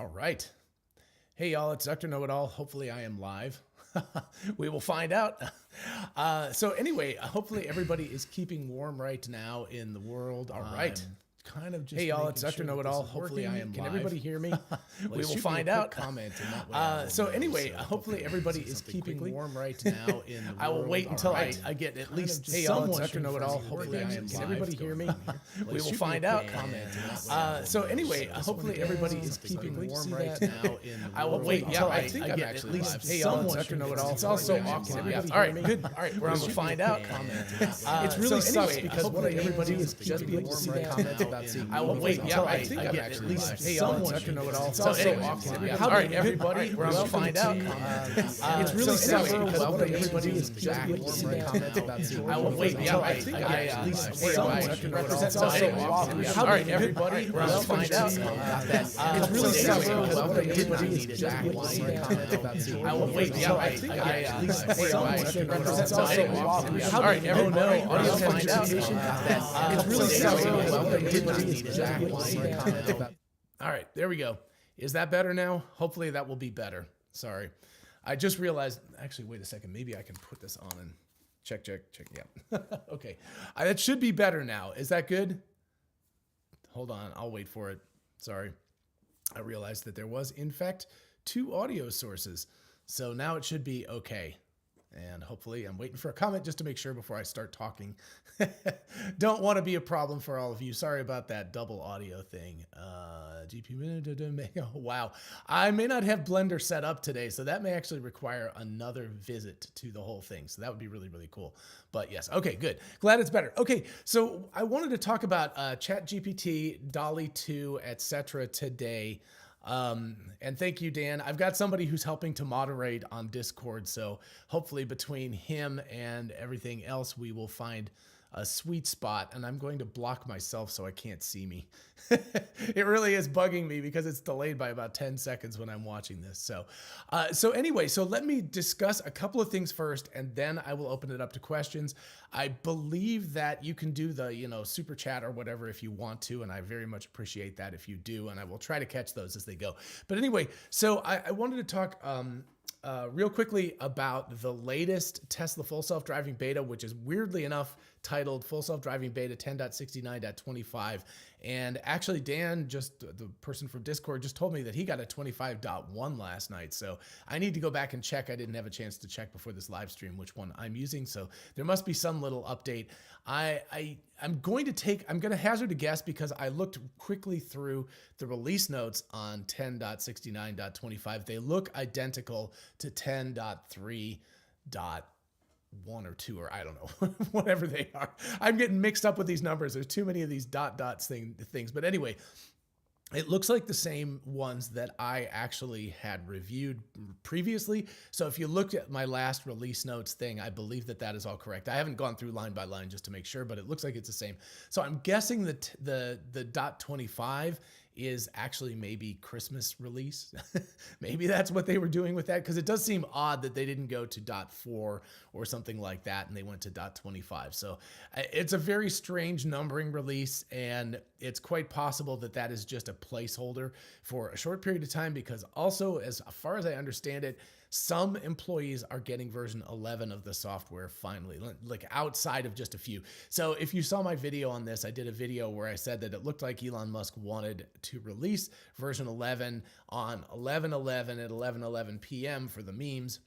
All right. Hey, y'all, it's Dr. Know-It-All. Hopefully I am live. We will find out. So anyway, hopefully everybody is keeping warm right now in the world. All right. Kind of just hey y'all, it's Dr. Know-It-All. Hopefully I am. Can everybody hear me? We will find out. Comment in that way. So anyway, hopefully everybody is keeping warm right now in the world. I will wait until I get at least hey y'all, it's Dr. Know-It-All. Hopefully I am. Can everybody hear me? We will find out. Comment in that way. So anyway, hopefully everybody is keeping warm right now in the world. I will wait until I get at least hey y'all, it's Dr. Know-It-All. It's also awkward. All right, good. All right, we're on to find out. It's really sucks because what everybody is just be able to see the comments. I will wait until I get at least someone to know it all. So anyway, all right, everybody, we're going to find out. It's really sucks because everybody is just able to see the comments about Zoom. I will wait until I get at least someone to know it all. So anyway, all right, everybody, we're going to find out. It's really sucks because everybody is just able to see the comments about Zoom. I will wait until I get at least someone to know it all. So anyway, all right, everybody, we're going to find out. It's really sucks because everybody all right, there we go. Is that better now? Hopefully that will be better. Sorry. I just realized, actually, wait a second. Maybe I can put this on and check. Yeah. Okay. That should be better now. Is that good? Hold on. I'll wait for it. Sorry. I realized that there was, in fact, 2 audio sources. So now it should be okay. And hopefully I'm waiting for a comment just to make sure before I start talking. Don't want to be a problem for all of you. Sorry about that double audio thing. Wow. I may not have Blender set up today, so that may actually require another visit to the whole thing. So that would be really, really cool. But yes, okay, good. Glad it's better. Okay, so I wanted to talk about ChatGPT, Dall-E 2, etc. today. And thank you, Dan. I've got somebody who's helping to moderate on Discord. So hopefully between him and everything else, we will find a sweet spot. And I'm going to block myself so I can't see me. It really is bugging me because it's delayed by about 10 seconds when I'm watching this. So anyway, so let me discuss a couple of things first, and then I will open it up to questions. I believe that you can do the, super chat or whatever if you want to, and I very much appreciate that if you do, and I will try to catch those as they go. But anyway, so I wanted to talk real quickly about the latest Tesla full self-driving beta, which is weirdly enough titled Full Self-Driving Beta 10.69.25. And actually, Dan, just the person from Discord, just told me that he got a 25.1 last night. So I need to go back and check. I didn't have a chance to check before this live stream which one I'm using. So there must be some little update. I'm going to hazard a guess because I looked quickly through the release notes on 10.69.25. They look identical to 10.3.1 or 2, or I don't know, whatever they are. I'm getting mixed up with these numbers. There's too many of these dots things. But anyway, it looks like the same ones that I actually had reviewed previously. So if you looked at my last release notes thing, I believe that is all correct. I haven't gone through line by line just to make sure, but it looks like it's the same. So I'm guessing that the .25 is actually maybe Christmas release. Maybe that's what they were doing with that, because it does seem odd that they didn't go to .4 or something like that and they went to .25. So it's a very strange numbering release, and it's quite possible that is just a placeholder for a short period of time, because also, as far as I understand it, some employees are getting version 11 of the software finally, like outside of just a few. So if you saw my video on this, I did a video where I said that it looked like Elon Musk wanted to release version 11 on 11/11 at 11:11 p.m. for the memes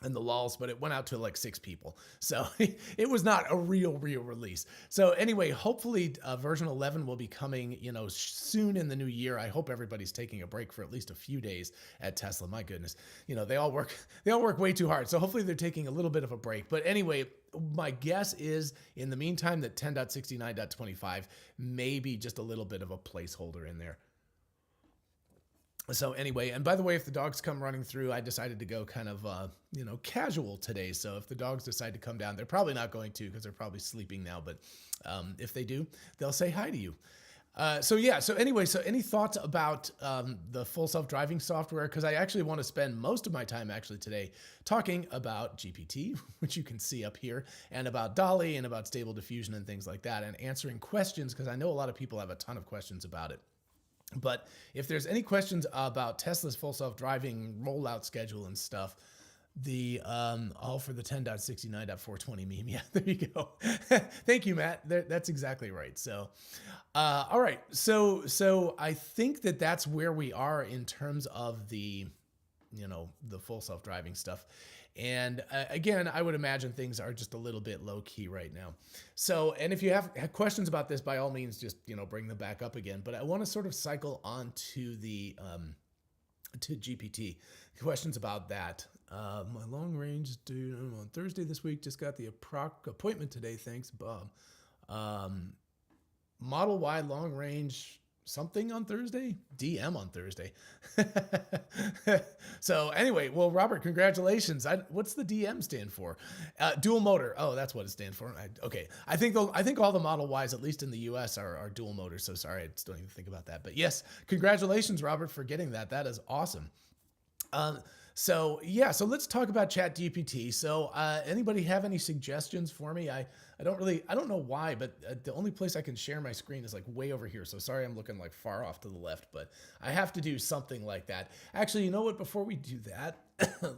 and the lols, but it went out to like 6 people. So it was not a real release. So anyway, hopefully version 11 will be coming, soon in the new year. I hope everybody's taking a break for at least a few days at Tesla. My goodness, they all work way too hard. So hopefully they're taking a little bit of a break. But anyway, my guess is in the meantime that 10.69.25 may be just a little bit of a placeholder in there. So anyway, and by the way, if the dogs come running through, I decided to go kind of, casual today. So if the dogs decide to come down, they're probably not going to, because they're probably sleeping now. But if they do, they'll say hi to you. So anyway, any thoughts about the full self-driving software? Because I actually want to spend most of my time actually today talking about GPT, which you can see up here, and about Dall-E and about stable diffusion and things like that, and answering questions, because I know a lot of people have a ton of questions about it. But if there's any questions about Tesla's full self-driving rollout schedule and stuff, the all for the 10.69.420 meme. Yeah, there you go. Thank you, Matt. That's exactly right. So, all right. So I think that's where we are in terms of the, the full self-driving stuff. And again, I would imagine things are just a little bit low key right now. So, and if you have questions about this, by all means, just, bring them back up again. But I want to sort of cycle on to the, to GPT questions about that. My long range dude on Thursday this week, just got the appointment today. Thanks, Bob. Model Y long range something on Thursday, DM on Thursday. So anyway, well, Robert, congratulations. What's the DM stand for? Dual motor. Oh, that's what it stands for. Okay. I think all the Model Ys, at least in the US, are dual motor. So sorry, I just don't even think about that. But yes, congratulations, Robert, for getting that. That is awesome. So yeah, so let's talk about ChatGPT. So anybody have any suggestions for me? I don't know why, but the only place I can share my screen is like way over here. So sorry, I'm looking like far off to the left, but I have to do something like that. Actually, you know what? Before we do that,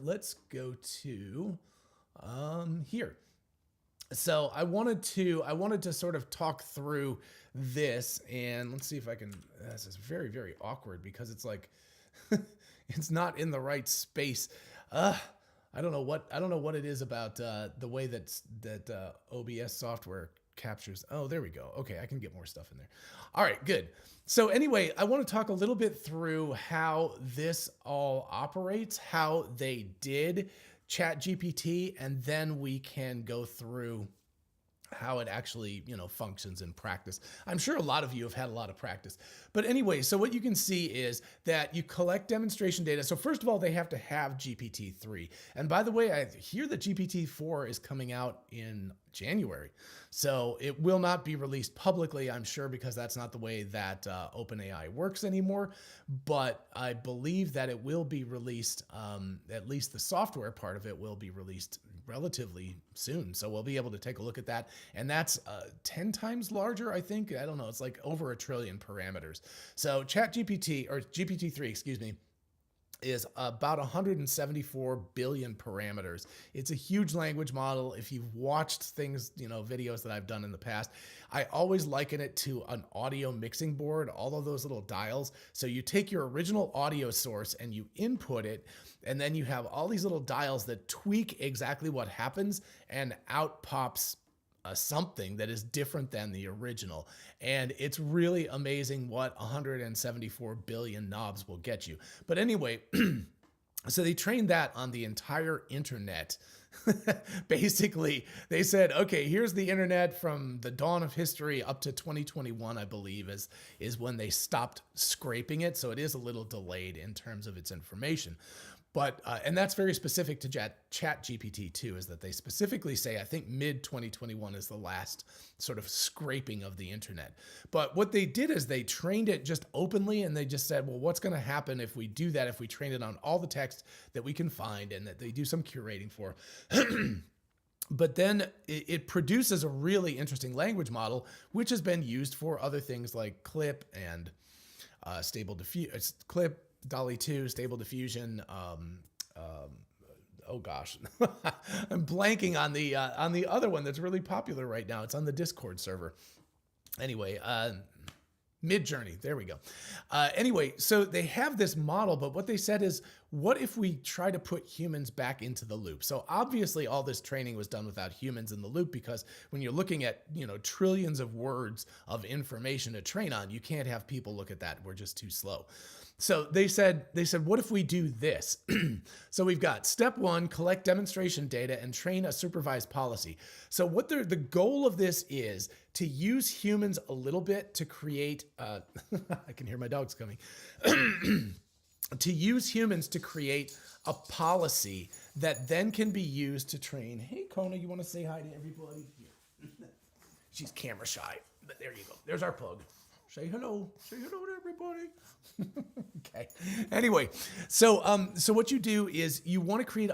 let's go to here. So I wanted to sort of talk through this, and let's see if I can. This is very, very awkward because it's like. It's not in the right space. I don't know what it is about the way that OBS software captures. Oh, there we go. Okay, I can get more stuff in there. All right, good. So anyway, I want to talk a little bit through how this all operates, how they did ChatGPT, and then we can go through how it actually, functions in practice. I'm sure a lot of you have had a lot of practice. But anyway, so what you can see is that you collect demonstration data. So first of all, they have to have GPT-3. And by the way, I hear that GPT-4 is coming out in January. So it will not be released publicly, I'm sure, because that's not the way that OpenAI works anymore. But I believe that it will be released, at least the software part of it will be released relatively soon. So we'll be able to take a look at that. And that's 10 times larger, I think. I don't know. It's like over 1 trillion parameters. So ChatGPT, or GPT-3, excuse me, is about 174 billion parameters. It's a huge language model. If you've watched things, videos that I've done in the past, I always liken it to an audio mixing board, all of those little dials. So you take your original audio source and you input it, and then you have all these little dials that tweak exactly what happens, and out pops something that is different than the original. And it's really amazing what 174 billion knobs will get you. But anyway, so they trained that on the entire internet. Basically, they said, okay, here's the internet from the dawn of history up to 2021, I believe, is when they stopped scraping it. So it is a little delayed in terms of its information. But, and that's very specific to ChatGPT too, is that they specifically say, I think mid 2021 is the last sort of scraping of the internet. But what they did is they trained it just openly, and they just said, well, what's going to happen if we do that, if we train it on all the text that we can find and that they do some curating for. But then it produces a really interesting language model, which has been used for other things like Clip and Stable Diffusion, Clip, Dall-E 2, Stable Diffusion. Oh gosh, I'm blanking on the other one that's really popular right now. It's on the Discord server. Anyway, Midjourney. There we go. Anyway, so they have this model, but what they said is, what if we try to put humans back into the loop? So obviously all this training was done without humans in the loop, because when you're looking at, trillions of words of information to train on, you can't have people look at that. We're just too slow. So they said, what if we do this? So we've got step 1, collect demonstration data and train a supervised policy. So what the goal of this is to use humans a little bit to create, I can hear my dogs coming, to use humans to create a policy that then can be used to train. Hey, Kona, you want to say hi to everybody? Here. She's camera shy, but there you go. There's our pug. Say hello. Say hello to everybody. Okay. Anyway, so what you do is you want to create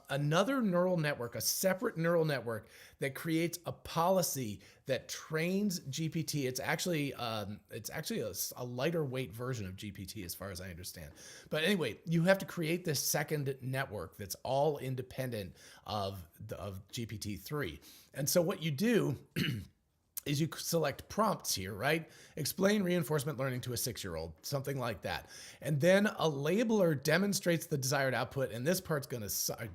another neural network, a separate neural network that creates a policy that trains GPT. It's actually a lighter weight version of GPT, as far as I understand. But anyway, you have to create this second network that's all independent of GPT-3. And so what you do is you select prompts here, right? Explain reinforcement learning to a 6-year-old, something like that. And then a labeler demonstrates the desired output, and this part's gonna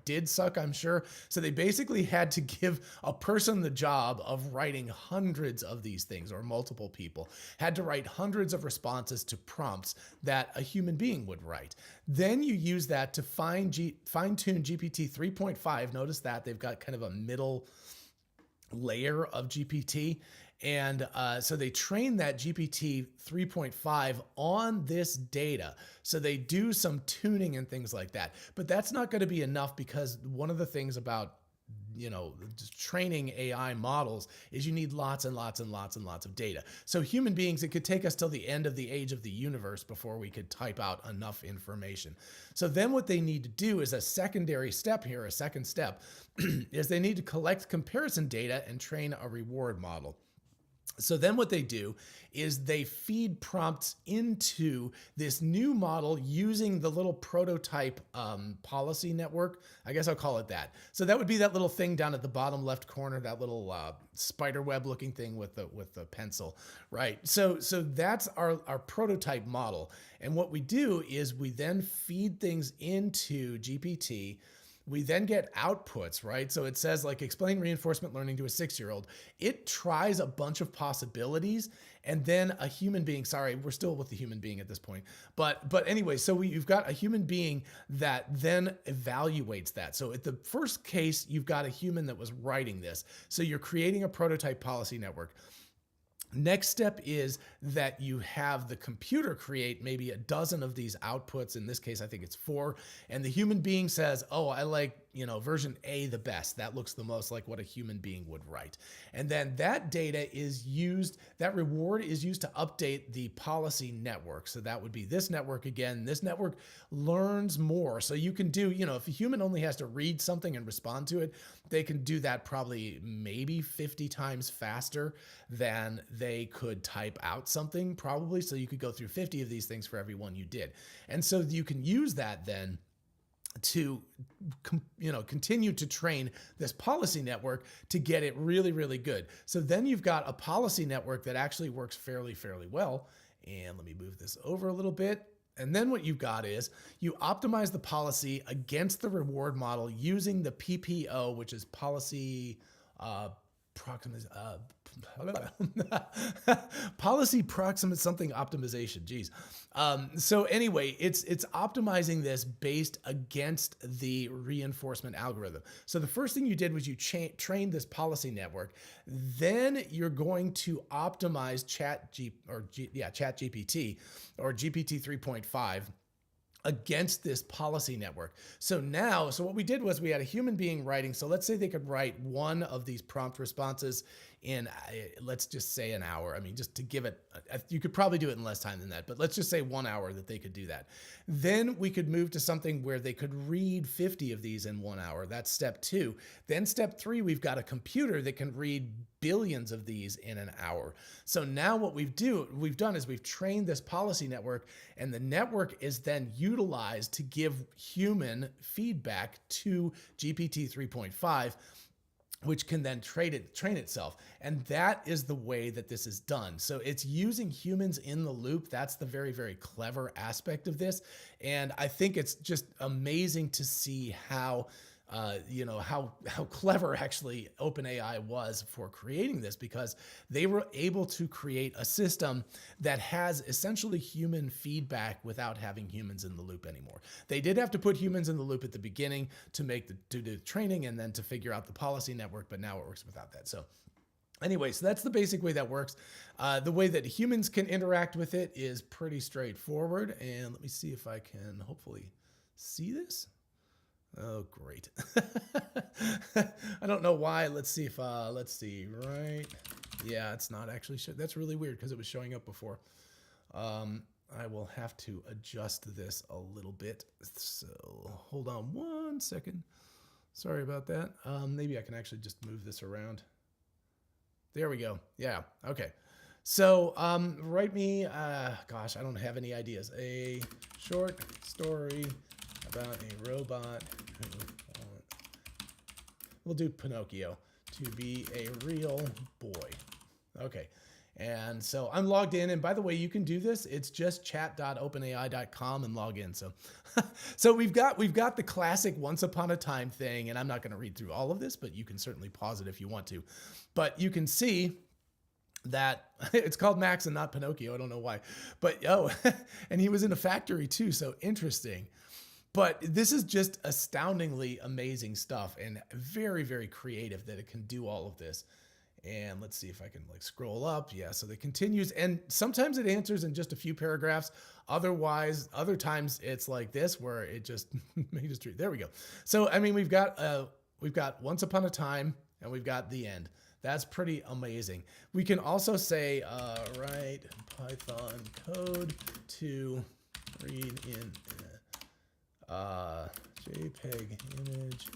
did suck, I'm sure. So they basically had to give a person the job of writing hundreds of these things, or multiple people had to write hundreds of responses to prompts that a human being would write. Then you use that to fine-tune GPT 3.5. Notice that they've got kind of a middle layer of GPT. And so they train that GPT 3.5 on this data. So they do some tuning and things like that. But that's not going to be enough, because one of the things about just training AI models is you need lots and lots and lots and lots of data. So human beings, it could take us till the end of the age of the universe before we could type out enough information. So then what they need to do is a secondary step here, a second step, is they need to collect comparison data and train a reward model. So then what they do is they feed prompts into this new model using the little prototype policy network. I guess I'll call it that. So that would be that little thing down at the bottom left corner, that little spider web looking thing with the pencil, right? So that's our prototype model. And what we do is we then feed things into GPT. We then get outputs, right? So it says, like, explain reinforcement learning to a 6-year-old. It tries a bunch of possibilities, and then a human being, sorry, we're still with the human being at this point. But anyway, so you've got a human being that then evaluates that. So at the first case, you've got a human that was writing this. So you're creating a prototype policy network. Next step is that you have the computer create maybe a dozen of these outputs. In this case, I think it's 4. And the human being says, oh, I like, version A the best. That looks the most like what a human being would write. And then that data is used, that reward is used to update the policy network. So that would be this network again. This network learns more. So you can do, if a human only has to read something and respond to it, they can do that probably maybe 50 times faster than they could type out something, probably. So you could go through 50 of these things for every one you did. And so you can use that then to continue to train this policy network to get it really, really good. So then you've got a policy network that actually works fairly well. And let me move this over a little bit. And then what you've got is you optimize the policy against the reward model using the PPO, which is policy policy proximate something optimization. Geez. So anyway, it's optimizing this based against the reinforcement algorithm. So the first thing you did was you trained this policy network. Then you're going to optimize ChatGPT or GPT 3.5 against this policy network. So what we did was we had a human being writing. So let's say they could write one of these prompt responses in, let's just say an hour. I mean, just to give it, you could probably do it in less time than that, but let's just say 1 hour that they could do that. Then we could move to something where they could read 50 of these in 1 hour. That's step 2. Then step 3, we've got a computer that can read billions of these in an hour. So now what we've done is we've trained this policy network, and the network is then utilized to give human feedback to GPT 3.5, which can then train itself. And that is the way that this is done. So it's using humans in the loop. That's the very, very clever aspect of this. And I think it's just amazing to see how how clever actually OpenAI was for creating this, because they were able to create a system that has essentially human feedback without having humans in the loop anymore. They did have to put humans in the loop at the beginning to do the training and then to figure out the policy network, but now it works without that. So anyway, so that's the basic way that works. The way that humans can interact with it is pretty straightforward. And let me see if I can hopefully see this. Oh, great. I don't know why. Let's see, right? Yeah, it's not actually that's really weird because it was showing up before. I will have to adjust this a little bit. So hold on one second. Sorry about that. Maybe I can actually just move this around. There we go. Yeah. Okay. So write me, gosh, I don't have any ideas. A short story about a robot who we'll do Pinocchio to be a real boy. Okay. And so I'm logged in, and by the way, you can do this. It's just chat.openai.com and log in. So, so we've got the classic once upon a time thing, and I'm not going to read through all of this, but you can certainly pause it if you want to. But you can see that it's called Max and not Pinocchio. I don't know why, but and he was in a factory too. So interesting. But this is just astoundingly amazing stuff and very, very creative that it can do all of this. And let's see if I can like scroll up. Yeah, so it continues, and sometimes it answers in just a few paragraphs. Otherwise, other times it's like this where it just made a street. There we go. So I mean, we've got once upon a time, and we've got the end. That's pretty amazing. We can also say write Python code to read in JPEG image.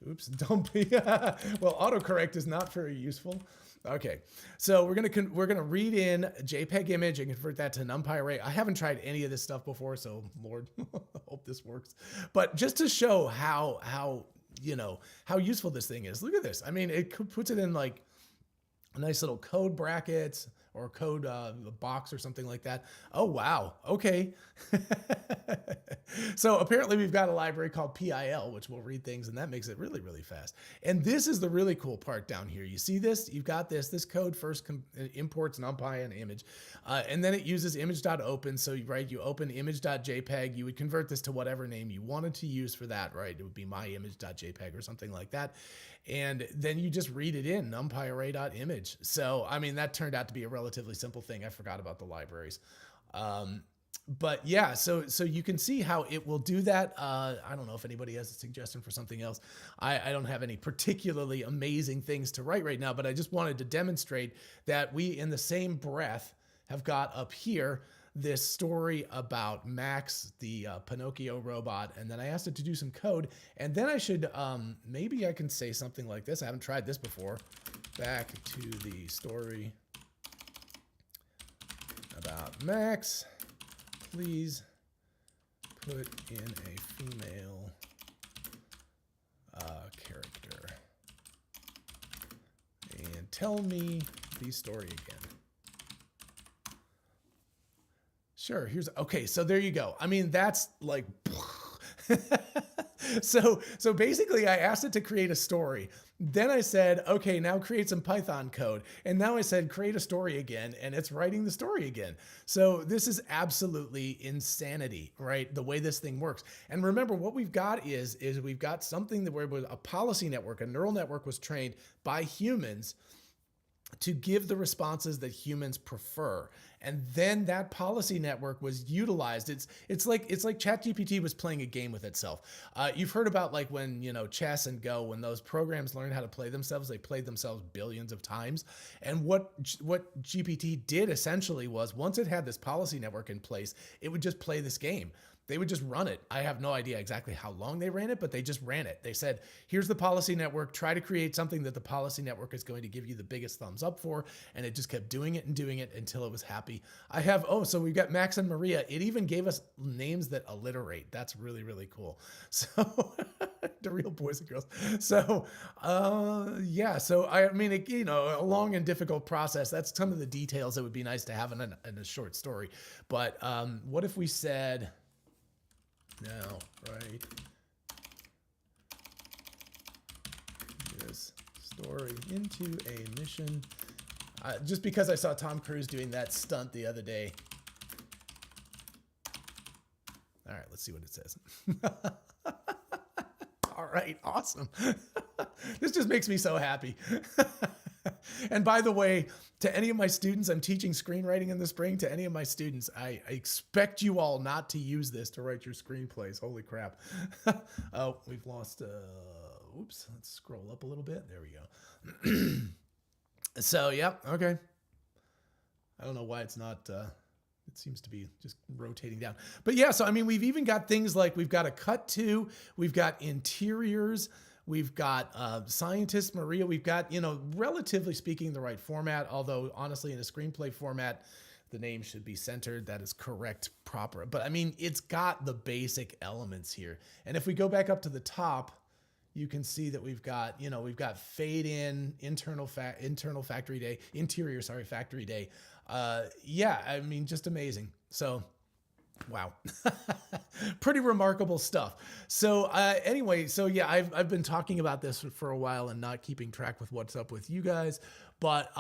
Oops, don't be. Well, autocorrect is not very useful. Okay, so we're gonna read in JPEG image and convert that to NumPy array. I haven't tried any of this stuff before, so Lord, hope this works. But just to show how useful this thing is, look at this. I mean, it puts it in like a nice little code brackets or code box or something like that. Oh, wow. Okay. So apparently we've got a library called PIL, which will read things, and that makes it really, really fast. And this is the really cool part down here. You see this? You've got this code first imports NumPy and image, and then it uses image.open. So you open image.jpg, you would convert this to whatever name you wanted to use for that, right? It would be myimage.jpg or something like that. And then you just read it in NumPy array.image. So, I mean, that turned out to be a relatively simple thing. I forgot about the libraries. But yeah, so you can see how it will do that. I don't know if anybody has a suggestion for something else. I don't have any particularly amazing things to write right now, but I just wanted to demonstrate that we, in the same breath, have got up here this story about Max, the Pinocchio robot, and then I asked it to do some code, and then I should, maybe I can say something like this. I haven't tried this before. Back to the story about Max. Please put in a female character and tell me the story again. Sure, okay, so there you go. I mean, that's like, so basically I asked it to create a story. Then I said, okay, now create some Python code. And now I said, create a story again, and it's writing the story again. So this is absolutely insanity, right? The way this thing works. And remember, what we've got is we've got something that where a policy network, a neural network was trained by humans to give the responses that humans prefer. And then that policy network was utilized. It's like ChatGPT was playing a game with itself. You've heard about like when, chess and Go, when those programs learned how to play themselves, they played themselves billions of times. And what GPT did essentially was, once it had this policy network in place, it would just play this game. They would just run it. I have no idea exactly how long they ran it, but they just ran it. They said, here's the policy network. Try to create something that the policy network is going to give you the biggest thumbs up for. And it just kept doing it and doing it until it was happy. So we've got Max and Maria. It even gave us names that alliterate. That's really, really cool. So the real boys and girls. So, yeah. So, I mean, a long and difficult process. That's some of the details that would be nice to have in a short story. But what if we said... Now, right, this story into a mission. Just because I saw Tom Cruise doing that stunt the other day. All right, let's see what it says. All right, awesome. This just makes me so happy. And by the way, to any of my students, I'm teaching screenwriting in the spring. To any of my students, I expect you all not to use this to write your screenplays. Holy crap. Oh, we've lost, oops, let's scroll up a little bit. There we go. So, yep, okay. I don't know why it's not, it seems to be just rotating down. But yeah, so I mean, we've even got things like we've got a cut to, we've got interiors, we've got scientist Maria, we've got, you know, relatively speaking, the right format, although honestly in a screenplay format, the name should be centered. That is correct, proper. But I mean, it's got the basic elements here. And if we go back up to the top, you can see that we've got, you know, we've got fade in, interior factory day. Yeah, I mean, just amazing. So, wow. Pretty remarkable stuff. So anyway, so yeah, I've been talking about this for a while and not keeping track with what's up with you guys, but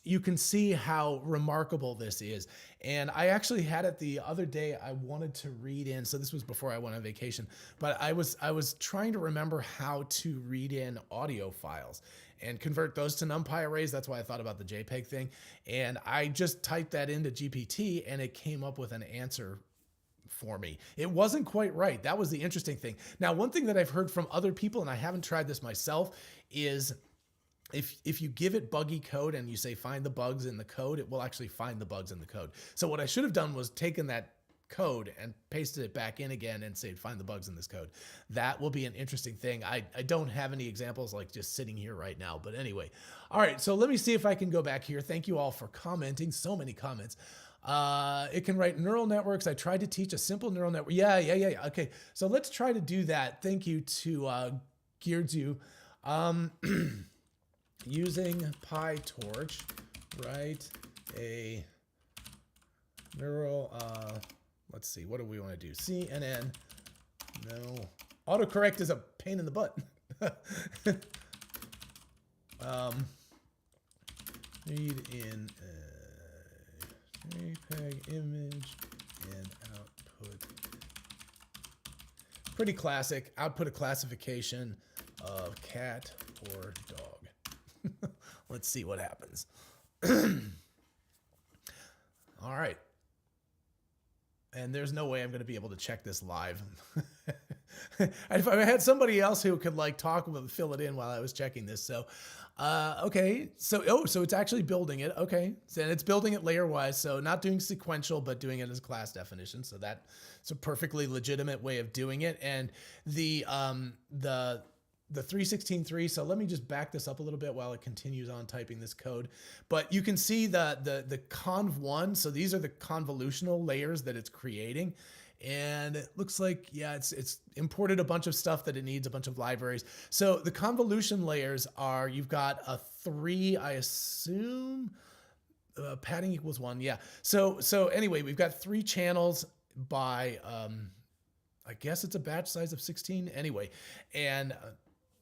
you can see how remarkable this is. And I actually had it the other day. I wanted to read in, so this was before I went on vacation, but I was trying to remember how to read in audio files and convert those to NumPy arrays. That's why I thought about the JPEG thing. And I just typed that into GPT and it came up with an answer for me. It wasn't quite right. That was the interesting thing. Now, one thing that I've heard from other people, and I haven't tried this myself, is if you give it buggy code and you say find the bugs in the code, it will actually find the bugs in the code. So what I should have done was taken that code and pasted it back in again and say find the bugs in this code. That will be an interesting thing. I don't have any examples like just sitting here right now, but anyway. All right, so let me see if I can go back here. Thank you all for commenting. So many comments. It can write neural networks. I tried to teach a simple neural network. Yeah. Okay, so let's try to do that. Thank you to Geardzu. Using PyTorch, write a neural, let's see, what do we want to do? CNN, no. Autocorrect is a pain in the butt. Read in a JPEG image and output. Pretty classic. Output a classification of cat or dog. Let's see what happens. All right. And there's no way I'm going to be able to check this live. If I had somebody else who could like talk with, fill it in while I was checking this. So, okay. So, so it's actually building it. Okay. And it's building it layer wise. So not doing sequential, but doing it as class definition. So that's a perfectly legitimate way of doing it. And the 3.16.3, so let me just back this up a little bit while it continues on typing this code. But you can see the conv1, so these are the convolutional layers that it's creating. And it looks like, yeah, it's imported a bunch of stuff that it needs, a bunch of libraries. So the convolution layers are, you've got a 3, I assume, padding equals 1, yeah. So anyway, we've got 3 channels by, I guess it's a batch size of 16 anyway. And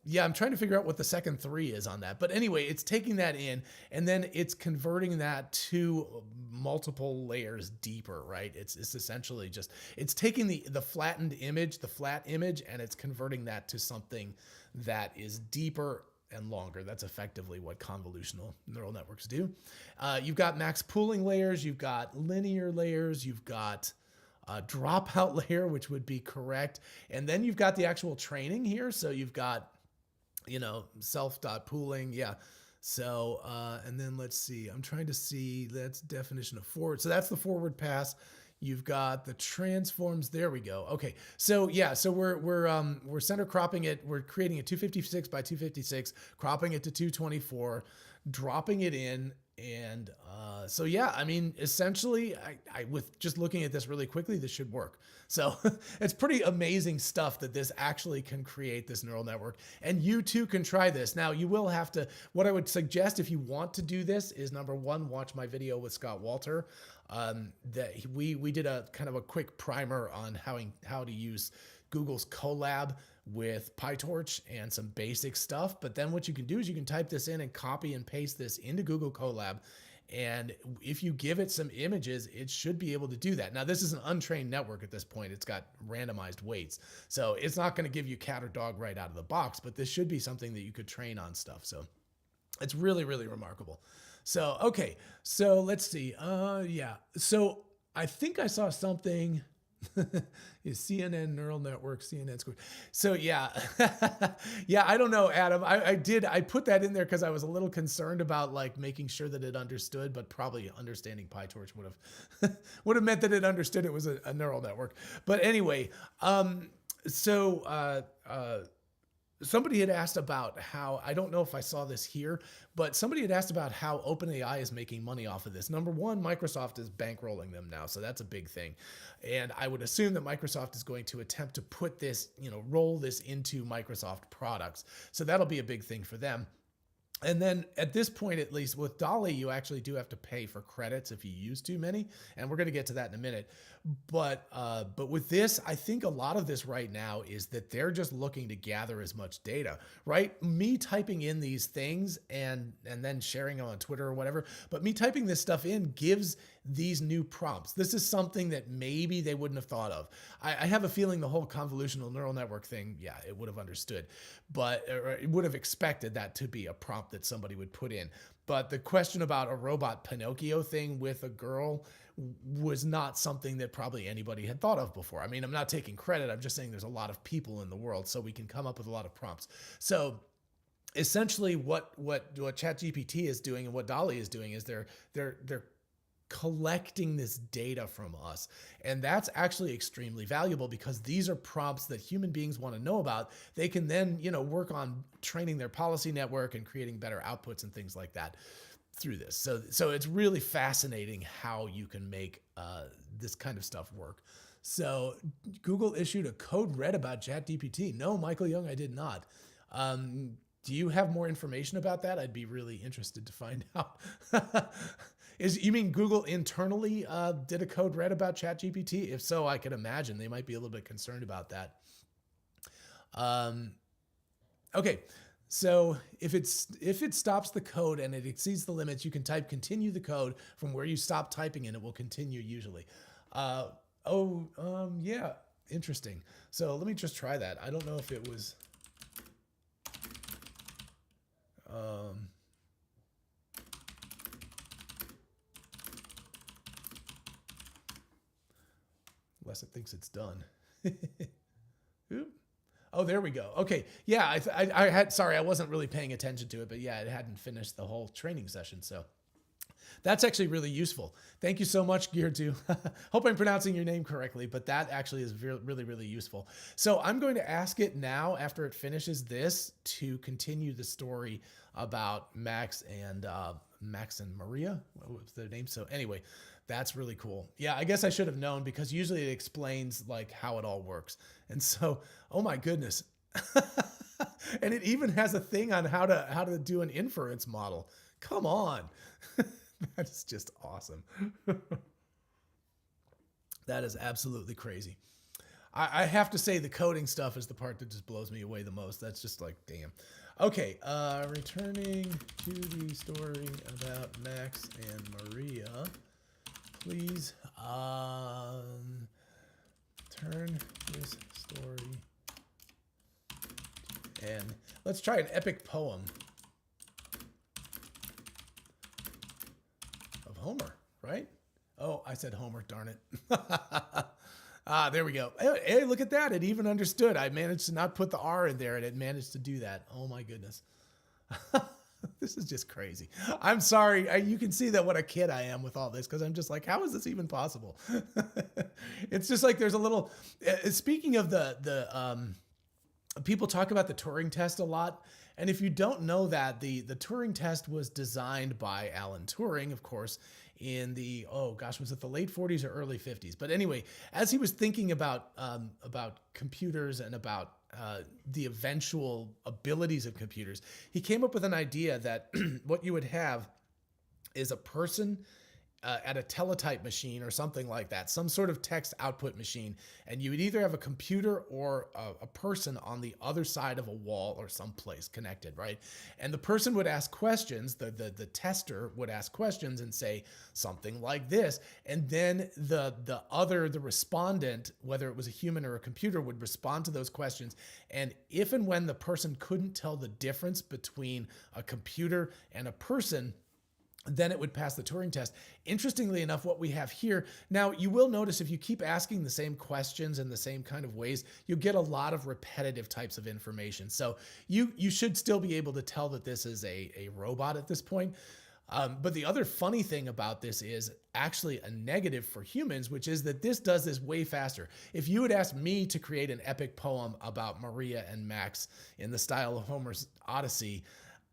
yeah, I'm trying to figure out what the second 3 is on that. But anyway, it's taking that in and then it's converting that to multiple layers deeper, right? It's essentially just, it's taking the flattened image, the flat image, and it's converting that to something that is deeper and longer. That's effectively what convolutional neural networks do. You've got max pooling layers, you've got linear layers, you've got dropout layer, which would be correct. And then you've got the actual training here. So you've got, you know, self.pooling. Yeah. So, and then let's see, I'm trying to see, that's definition of forward. So that's the forward pass. You've got the transforms. There we go. Okay. So yeah, so we're center cropping it. We're creating a 256 by 256, cropping it to 224, dropping it in. And so, yeah, I mean, essentially, I with just looking at this really quickly, this should work. So it's pretty amazing stuff that this actually can create this neural network. And you too can try this. Now, you will have to, what I would suggest if you want to do this is, number one, watch my video with Scott Walter. That we did a kind of a quick primer on how to use Google's Colab with PyTorch and some basic stuff. But then what you can do is you can type this in and copy and paste this into Google Colab. And if you give it some images, it should be able to do that. Now, this is an untrained network at this point. It's got randomized weights. So it's not going to give you cat or dog right out of the box, but this should be something that you could train on stuff. So It's really, really remarkable. So, okay. So let's see. Yeah. So I think I saw something. Is CNN neural network, CNN squared. So yeah, yeah. I don't know, Adam. I put that in there because I was a little concerned about like making sure that it understood, but probably understanding PyTorch would have would have meant that it understood it was a neural network. But anyway, so somebody had asked about how, I don't know if I saw this here, but somebody had asked about how OpenAI is making money off of this. Number one, Microsoft is bankrolling them now, so that's a big thing. And I would assume that Microsoft is going to attempt to put this, roll this into Microsoft products. So that'll be a big thing for them. And then at this point, at least with Dall-E, you actually do have to pay for credits if you use too many. And we're going to get to that in a minute. But with this, I think a lot of this right now is that they're just looking to gather as much data, right? Me typing in these things and then sharing them on Twitter or whatever, but me typing this stuff in gives these new prompts. This is something that maybe they wouldn't have thought of. I have a feeling the whole convolutional neural network thing, yeah, it would have understood, but it would have expected that to be a prompt that somebody would put in. But the question about a robot Pinocchio thing with a girl was not something that probably anybody had thought of before. I mean, I'm not taking credit. I'm just saying there's a lot of people in the world, so we can come up with a lot of prompts. So essentially what ChatGPT is doing and what Dall-E is doing is they're collecting this data from us. And that's actually extremely valuable because these are prompts that human beings want to know about. They can then, work on training their policy network and creating better outputs and things like that through this. So it's really fascinating how you can make this kind of stuff work. So Google issued a code red about ChatGPT. No, Michael Young, I did not. Do you have more information about that? I'd be really interested to find out. You mean Google internally did a code red about ChatGPT? If so, I could imagine they might be a little bit concerned about that. Okay, so if it stops the code and it exceeds the limits, you can type continue the code from where you stop typing and it will continue usually. Yeah, interesting. So let me just try that. I don't know if it was. Unless it thinks it's done. Oop. Oh, there we go. Okay. Yeah, I had, sorry, I wasn't really paying attention to it, but yeah, it hadn't finished the whole training session. So that's actually really useful. Thank you so much, Gear2. Hope I'm pronouncing your name correctly, but that actually is really, really useful. So I'm going to ask it now, after it finishes this, to continue the story about Max and Maria. What was their name? So anyway, that's really cool. Yeah, I guess I should have known because usually it explains like how it all works. And so, oh my goodness. And it even has a thing on how to do an inference model. Come on. That's just awesome. That is absolutely crazy. I have to say the coding stuff is the part that just blows me away the most. That's just like, damn. Okay, returning to the story about Max and Maria. Please turn this story and let's try an epic poem of Homer, right? Oh, I said Homer, darn it. There we go. Hey, look at that. It even understood. I managed to not put the R in there and it managed to do that. Oh my goodness. This is just crazy. I'm sorry. You can see that what a kid I am with all this because I'm just like, how is this even possible? It's just like there's a little. Speaking of the people talk about the Turing test a lot, and if you don't know that, the Turing test was designed by Alan Turing, of course, in the was it the late 40s or early 50s? But anyway, as he was thinking about computers and about the eventual abilities of computers, he came up with an idea that what you would have is a person at a teletype machine or something like that, some sort of text output machine, and you would either have a computer or a person on the other side of a wall or someplace connected, right? And the person would ask questions, the tester would ask questions and say something like this, and then the respondent, whether it was a human or a computer, would respond to those questions. And if and when the person couldn't tell the difference between a computer and a person, then it would pass the Turing test. Interestingly enough, what we have here, now you will notice if you keep asking the same questions in the same kind of ways, you'll get a lot of repetitive types of information. So you should still be able to tell that this is a robot at this point. But the other funny thing about this is actually a negative for humans, which is that this does this way faster. If you had asked me to create an epic poem about Maria and Max in the style of Homer's Odyssey,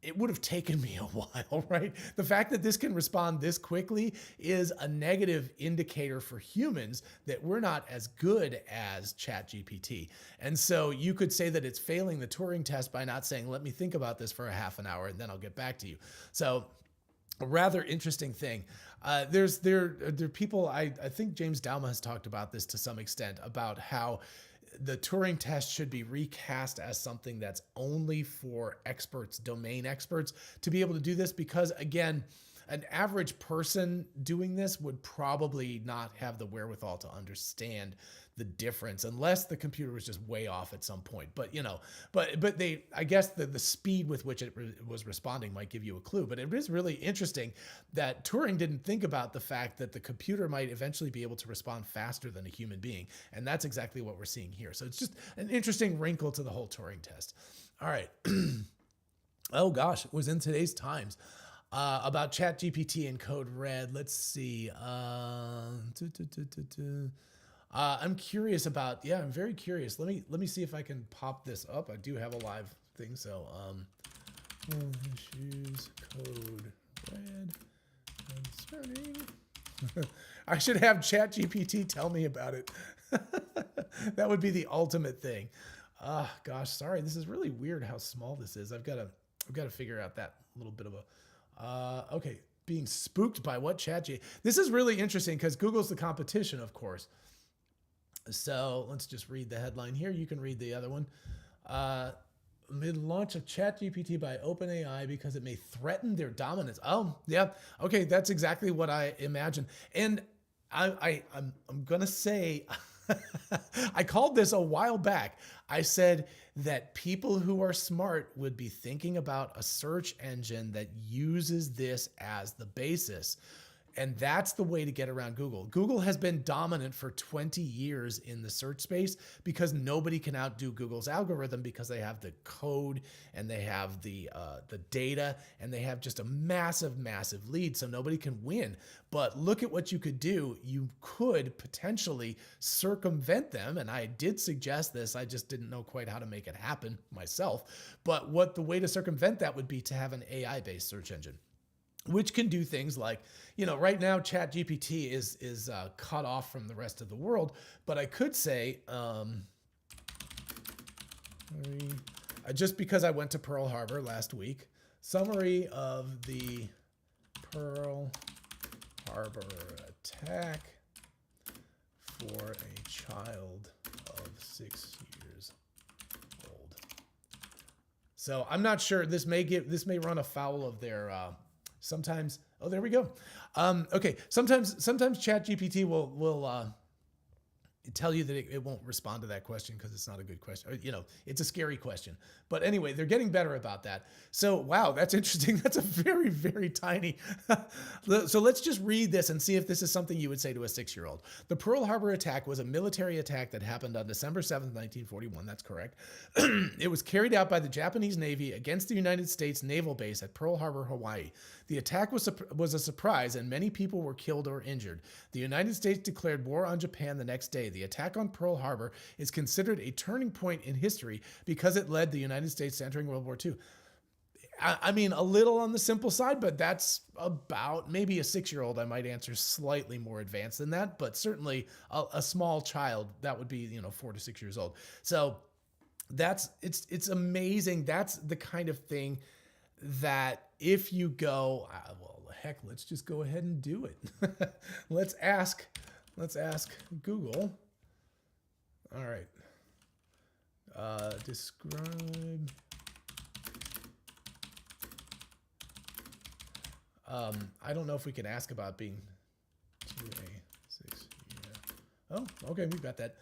it would have taken me a while, right? The fact that this can respond this quickly is a negative indicator for humans that we're not as good as ChatGPT. And so you could say that it's failing the Turing test by not saying, let me think about this for a half an hour and then I'll get back to you. So a rather interesting thing. There are people, I think James Dalma has talked about this to some extent, about how the Turing test should be recast as something that's only for experts, domain experts, to be able to do this, because again, an average person doing this would probably not have the wherewithal to understand the difference unless the computer was just way off at some point. But I guess the speed with which it was responding might give you a clue. But it is really interesting that Turing didn't think about the fact that the computer might eventually be able to respond faster than a human being. And that's exactly what we're seeing here. So it's just an interesting wrinkle to the whole Turing test. All right. Oh gosh, it was in today's Times. About ChatGPT and Code Red. Let's see. I'm curious about. Yeah, I'm very curious. Let me see if I can pop this up. I do have a live thing, so issues Code Red concerning. I should have ChatGPT tell me about it. That would be the ultimate thing. Gosh, sorry. This is really weird how small this is. I've got to figure out that little bit of a. Okay, being spooked by what ChatGPT. This is really interesting because Google's the competition, of course. So let's just read the headline here. You can read the other one. Amid launch of ChatGPT by OpenAI because it may threaten their dominance. Oh, yeah. Okay, that's exactly what I imagine. And I'm gonna say, I called this a while back. I said that people who are smart would be thinking about a search engine that uses this as the basis. And that's the way to get around Google. Google has been dominant for 20 years in the search space because nobody can outdo Google's algorithm, because they have the code and they have the data and they have just a massive, massive lead. So nobody can win. But look at what you could do. You could potentially circumvent them. And I did suggest this. I just didn't know quite how to make it happen myself. But the way to circumvent that would be to have an AI-based search engine, which can do things like, right now ChatGPT is cut off from the rest of the world. But I could say, just because I went to Pearl Harbor last week, summary of the Pearl Harbor attack for a child of 6 years old. So I'm not sure. This may run afoul of their. Sometimes, oh, there we go. Okay, sometimes ChatGPT will tell you that it won't respond to that question because it's not a good question. Or, it's a scary question. But anyway, they're getting better about that. So, wow, that's interesting. That's a very, very tiny. So let's just read this and see if this is something you would say to a 6-year-old. The Pearl Harbor attack was a military attack that happened on December 7th, 1941. That's correct. It was carried out by the Japanese Navy against the United States naval base at Pearl Harbor, Hawaii. The attack was a surprise, and many people were killed or injured. The United States declared war on Japan the next day. The attack on Pearl Harbor is considered a turning point in history because it led the United States to entering World War II. I mean, a little on the simple side, but that's about, maybe a 6-year-old, I might answer slightly more advanced than that, but certainly a small child, that would be, 4 to 6 years old. So it's amazing. That's the kind of thing that if you go, well, heck, let's just go ahead and do it. let's ask Google. All right. Describe. I don't know if we can ask about being 2A6. Yeah. Oh, okay, we've got that.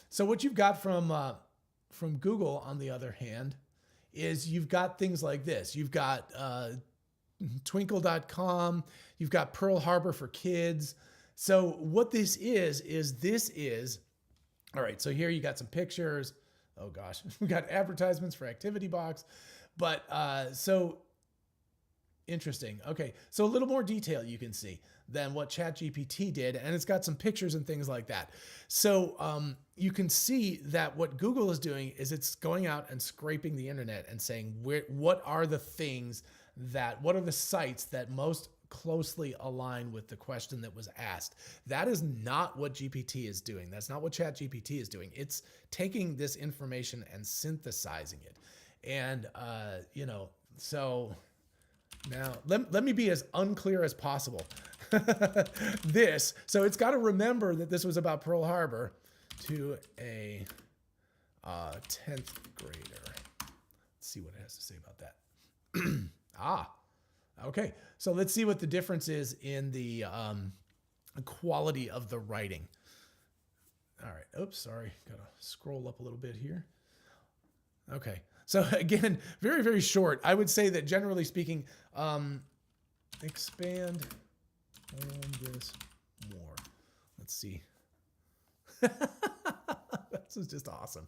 So what you've got from Google, on the other hand, is you've got things like this. You've got twinkle.com. You've got Pearl Harbor for kids. So what this is, all right, so here you got some pictures. Oh gosh, we got advertisements for Activity Box. But so interesting. Okay, so a little more detail you can see than what ChatGPT did, and it's got some pictures and things like that. So you can see that what Google is doing is it's going out and scraping the internet and saying, what are the sites that most closely align with the question that was asked. That is not what GPT is doing. That's not what ChatGPT is doing. It's taking this information and synthesizing it. And, so now let me be as unclear as possible. So it's got to remember that this was about Pearl Harbor to a 10th grader. Let's see what it has to say about that. Okay. So let's see what the difference is in the quality of the writing. All right. Oops, sorry. Gotta scroll up a little bit here. Okay. So again, very, very short. I would say that generally speaking, expand on this more. Let's see. This is just awesome.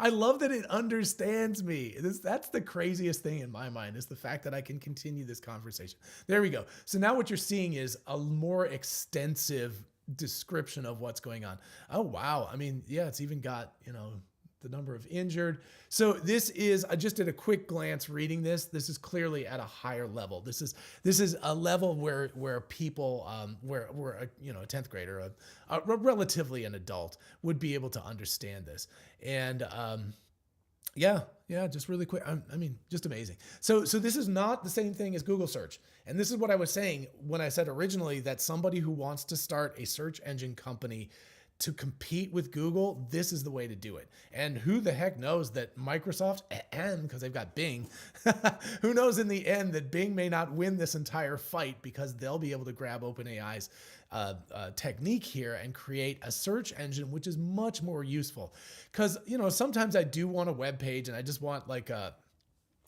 I love that it understands me. That's the craziest thing in my mind, is the fact that I can continue this conversation. There we go. So now what you're seeing is a more extensive description of what's going on. Oh, wow. I mean, yeah, it's even got, the number of injured. So this is, I just did a quick glance reading this. This is clearly at a higher level. This is a level where people, where a 10th grader, relatively an adult, would be able to understand this. And yeah, just really quick. I mean, just amazing. So this is not the same thing as Google search. And this is what I was saying when I said originally that somebody who wants to start a search engine company to compete with Google, this is the way to do it. And who the heck knows that Microsoft, and because they've got Bing, who knows in the end that Bing may not win this entire fight, because they'll be able to grab OpenAI's technique here and create a search engine which is much more useful. Because sometimes I do want a web page and I just want like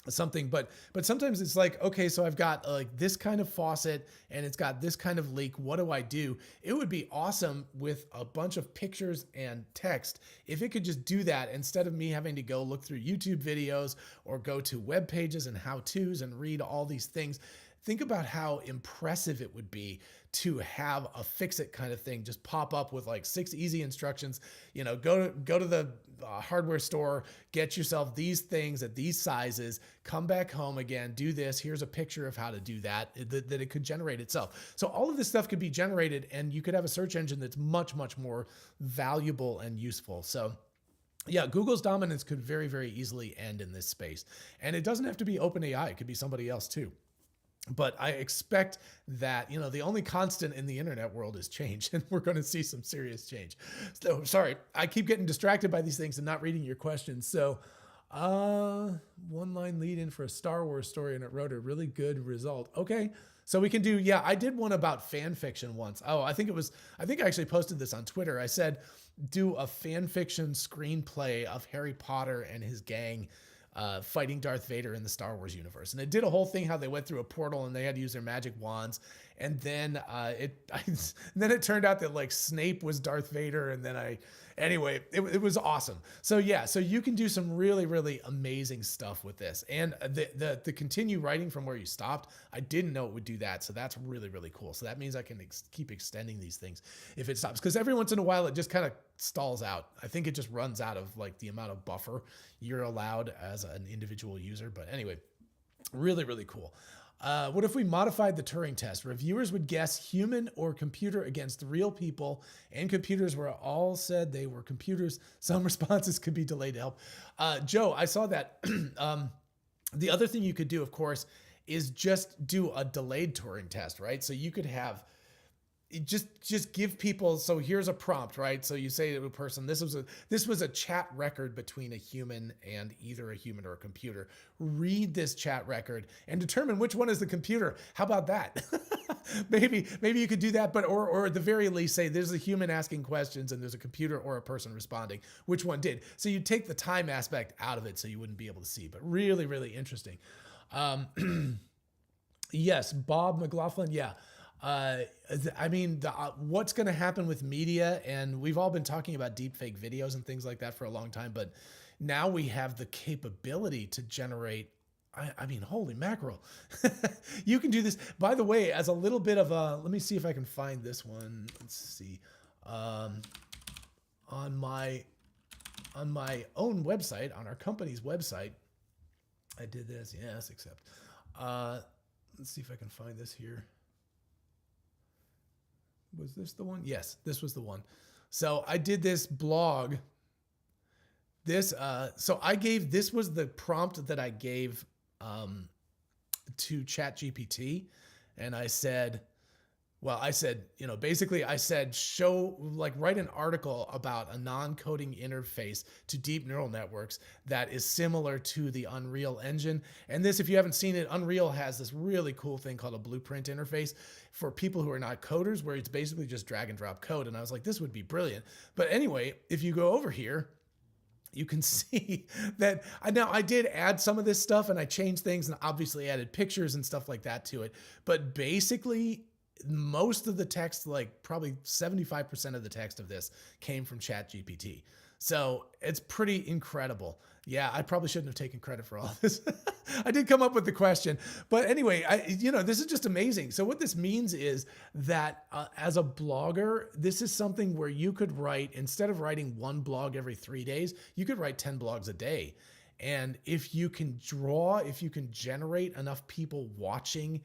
something, but sometimes it's like, okay, so I've got like this kind of faucet and it's got this kind of leak. What do I do? It would be awesome with a bunch of pictures and text if it could just do that, instead of me having to go look through YouTube videos or go to web pages and how-tos and read all these things. Think about how impressive it would be to have a fix-it kind of thing just pop up with like 6 easy instructions. Go to the hardware store, get yourself these things at these sizes, come back home again, do this. Here's a picture of how to do that it could generate itself. So all of this stuff could be generated, and you could have a search engine that's much, much more valuable and useful. So yeah, Google's dominance could very, very easily end in this space. And it doesn't have to be OpenAI. It could be somebody else too. But I expect that, the only constant in the internet world is change, and we're going to see some serious change. So sorry, I keep getting distracted by these things and not reading your questions. So one-line lead in for a Star Wars story, and it wrote a really good result. Okay, so we can do, I did one about fan fiction once. Oh, I think I actually posted this on Twitter. I said, do a fan fiction screenplay of Harry Potter and his gang fighting Darth Vader in the Star Wars universe. And it did a whole thing how they went through a portal and they had to use their magic wands. And then it turned out that like Snape was Darth Vader. And then it was awesome. So yeah, so you can do some really, really amazing stuff with this. And the continue writing from where you stopped, I didn't know it would do that. So that's really, really cool. So that means I can keep extending these things if it stops, because every once in a while it just kind of stalls out. I think it just runs out of like the amount of buffer you're allowed as an individual user. But anyway, really, really cool. What if we modified the Turing test? Reviewers would guess human or computer against real people, and computers were all said they were computers. Some responses could be delayed to help. Joe, I saw that. The other thing you could do, of course, is just do a delayed Turing test, right? So you could have just give people, so here's a prompt, right? So you say to a person, this was a chat record between a human and either a human or a computer. Read this chat record and determine which one is the computer. How about that? maybe you could do that, but or at the very least say there's a human asking questions and there's a computer or a person responding. Which one did? So you take the time aspect out of it so you wouldn't be able to see, but really, really interesting. Yes, Bob McLaughlin. Yeah. I mean, what's going to happen with media, and we've all been talking about deepfake videos and things like that for a long time, but now we have the capability to generate, I mean, holy mackerel. You can do this. By the way, as a little bit of a, let me see if I can find this one. Let's see. On my own website, on our company's website, I did this. Yes, except, let's see if I can find this here. Was this the one? Yes, this was the one. So I did this blog. This was the prompt that I gave to ChatGPT, and I said, basically I said, write an article about a non-coding interface to deep neural networks that is similar to the Unreal Engine. And this, if you haven't seen it, Unreal has this really cool thing called a blueprint interface for people who are not coders, where it's basically just drag and drop code. And I was like, this would be brilliant. But anyway, if you go over here, you can see that I did add some of this stuff and I changed things and obviously added pictures and stuff like that to it. But basically, most of the text, like probably 75% of the text of this came from ChatGPT. So it's pretty incredible. Yeah, I probably shouldn't have taken credit for all this. I did come up with the question, but anyway, this is just amazing. So what this means is that as a blogger, this is something where you could write, instead of writing one blog every 3 days, you could write 10 blogs a day. And if you can generate enough people watching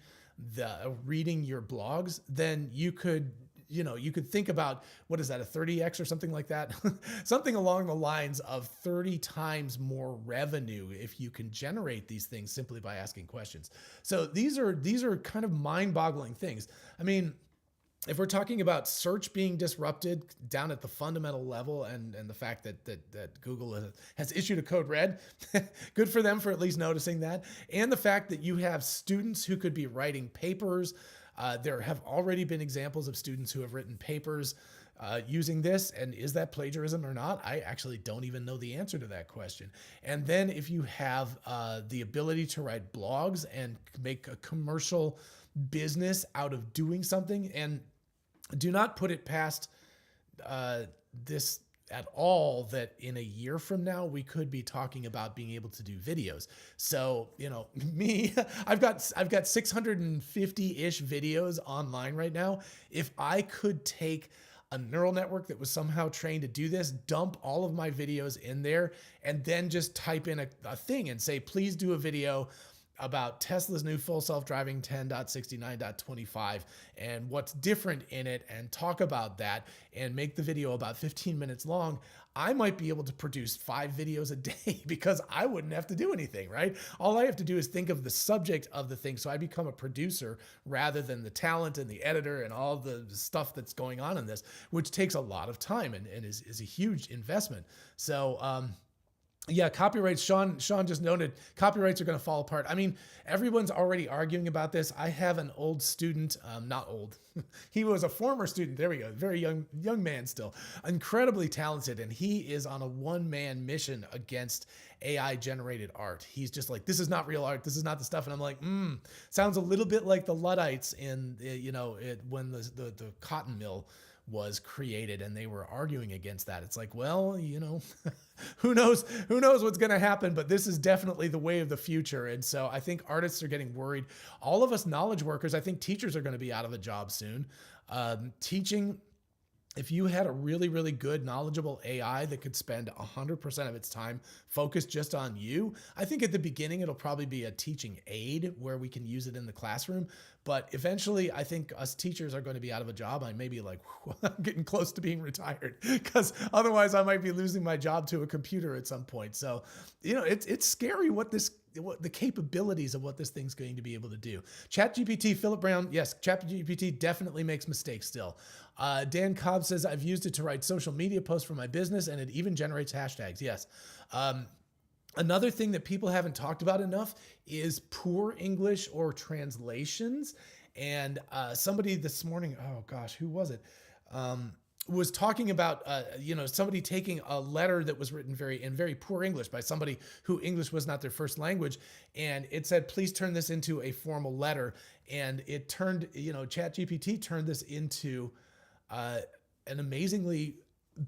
reading your blogs, then you could think about, what is that, a 30x or something like that? Something along the lines of 30 times more revenue if you can generate these things simply by asking questions. So these are kind of mind-boggling things. I mean, if we're talking about search being disrupted down at the fundamental level, and the fact that Google has issued a code red, good for them for at least noticing that, and the fact that you have students who could be writing papers. There have already been examples of students who have written papers using this, and is that plagiarism or not? I actually don't even know the answer to that question. And then if you have the ability to write blogs and make a commercial business out of doing something, and do not put it past this at all, that in a year from now we could be talking about being able to do videos. So, me, I've got 650-ish videos online right now. If I could take a neural network that was somehow trained to do this, dump all of my videos in there, and then just type in a thing and say, please do a video about Tesla's new full self-driving 10.69.25 and what's different in it, and talk about that and make the video about 15 minutes long, I might be able to produce 5 videos a day because I wouldn't have to do anything, right? All I have to do is think of the subject of the thing. So I become a producer rather than the talent and the editor and all the stuff that's going on in this, which takes a lot of time and is a huge investment. So, yeah, copyrights, Sean just noted, copyrights are going to fall apart. I mean, everyone's already arguing about this. I have an old student, not old. He was a former student. There we go. Very young man still, incredibly talented. And he is on a one-man mission against AI generated art. He's just like, this is not real art. This is not the stuff. And I'm like, sounds a little bit like the Luddites in, when the cotton mill was created and they were arguing against that. It's like, well, who knows what's going to happen, but this is definitely the way of the future. And so I think artists are getting worried. All of us knowledge workers, I think teachers are going to be out of a job soon. Teaching, if you had a really, really good, knowledgeable AI that could spend 100% of its time focused just on you, I think at the beginning it'll probably be a teaching aid where we can use it in the classroom. But eventually, I think us teachers are going to be out of a job. I may be like, I'm getting close to being retired, because otherwise I might be losing my job to a computer at some point. So, it's scary what this the capabilities of what this thing's going to be able to do. ChatGPT, Philip Brown, yes, ChatGPT definitely makes mistakes still. Dan Cobb says, I've used it to write social media posts for my business, and it even generates hashtags. Yes. Another thing that people haven't talked about enough is poor English or translations. And somebody this morning, oh gosh, who was it? Was talking about, somebody taking a letter that was written in very poor English by somebody who English was not their first language. And it said, please turn this into a formal letter. And it turned, ChatGPT turned this into an amazingly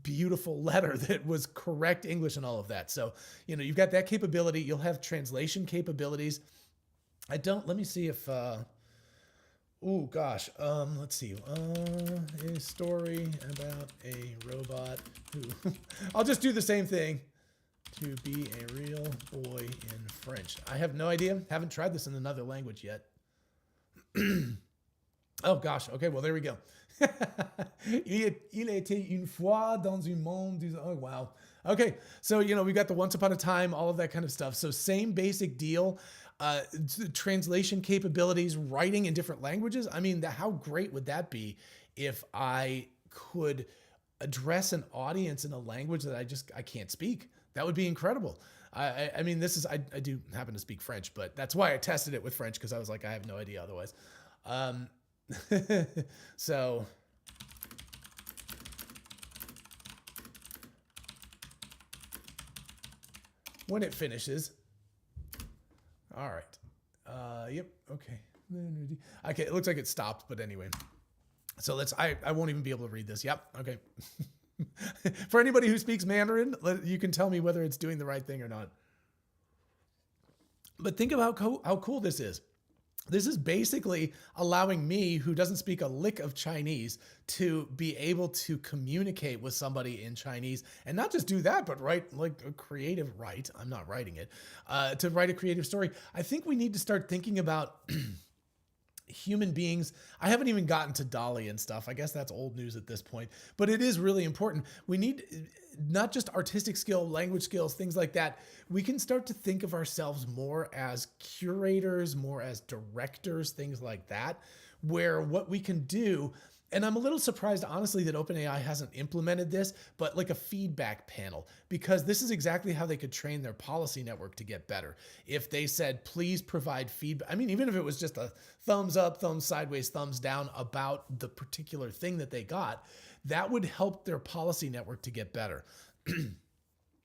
beautiful letter that was correct English and all of that. So, you've got that capability. You'll have translation capabilities. Let me see if, oh gosh, let's see. A story about a robot who, I'll just do the same thing. To be a real boy in French. I have no idea. Haven't tried this in another language yet. Oh gosh. Okay, well, there we go. Il était une fois dans un monde. Oh, wow. Okay, so, we've got the once upon a time, all of that kind of stuff. So same basic deal. Translation capabilities, writing in different languages. I mean, how great would that be if I could address an audience in a language that I can't speak? That would be incredible. I mean, I do happen to speak French, but that's why I tested it with French, because I was like, I have no idea otherwise. So when it finishes, all right. Yep. Okay. Okay. It looks like it stopped, but anyway. So I won't even be able to read this. Yep. Okay. For anybody who speaks Mandarin, you can tell me whether it's doing the right thing or not. But think about how cool this is. This is basically allowing me, who doesn't speak a lick of Chinese, to be able to communicate with somebody in Chinese, and not just do that, but write like a creative I'm not writing it, to write a creative story. I think we need to start thinking about human beings. I haven't even gotten to Dall-E and stuff. I guess that's old news at this point, but it is really important. We need not just artistic skill, language skills, things like that. We can start to think of ourselves more as curators, more as directors, things like that, where what we can do, and I'm a little surprised, honestly, that OpenAI hasn't implemented this, but like a feedback panel, because this is exactly how they could train their policy network to get better. If they said, please provide feedback, I mean, even if it was just a thumbs up, thumbs sideways, thumbs down about the particular thing that they got, that would help their policy network to get better.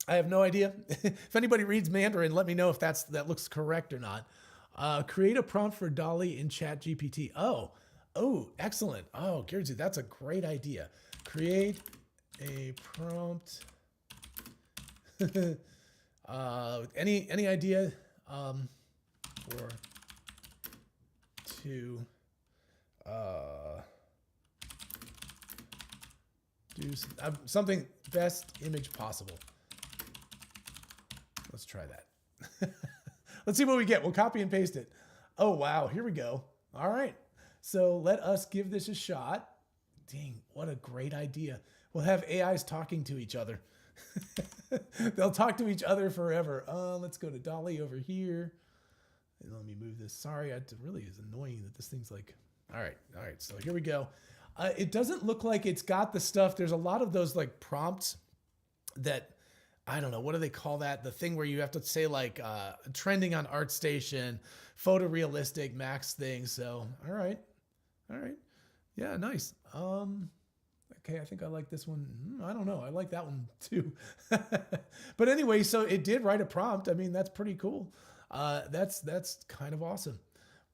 I have no idea. If anybody reads Mandarin, let me know if that looks correct or not. Create a prompt for Dall-E in ChatGPT. Oh, excellent. Oh, Gertrude, that's a great idea. Create a prompt. Any idea for to do something best image possible? Let's try that. Let's see what we get. We'll copy and paste it. Oh, wow. Here we go. All right. So let us give this a shot. Dang, what a great idea. We'll have AIs talking to each other. They'll talk to each other forever. Let's go to Dall-E over here. And let me move this. Sorry, it really is annoying that this thing's like, all right. So here we go. It doesn't look like it's got the stuff. There's a lot of those like prompts that, I don't know, what do they call that? The thing where you have to say like trending on ArtStation, photorealistic, max things. So, all right. Yeah, nice. Okay, I think I like this one. I don't know. I like that one too. But anyway, so it did write a prompt. I mean, that's pretty cool. That's kind of awesome.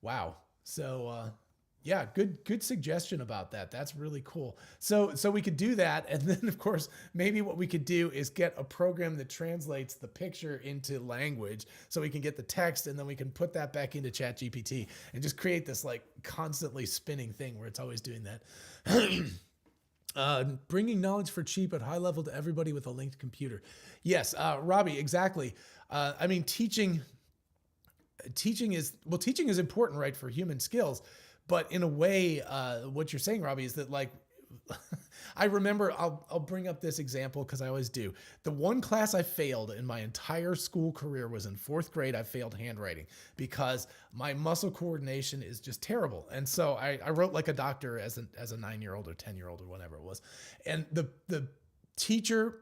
Wow. So, yeah, good suggestion about that. That's really cool. So we could do that. And then of course, maybe what we could do is get a program that translates the picture into language so we can get the text, and then we can put that back into ChatGPT and just create this like constantly spinning thing where it's always doing that. Bringing knowledge for cheap at high level to everybody with a linked computer. Yes, Robbie, exactly. I mean, teaching is important, right, for human skills. But in a way, what you're saying, Robbie, is that like, I remember, I'll bring up this example because I always do. The one class I failed in my entire school career was in 4th grade. I failed handwriting because my muscle coordination is just terrible. And so I wrote like a doctor as a 9-year-old or 10-year-old or whatever it was. And the teacher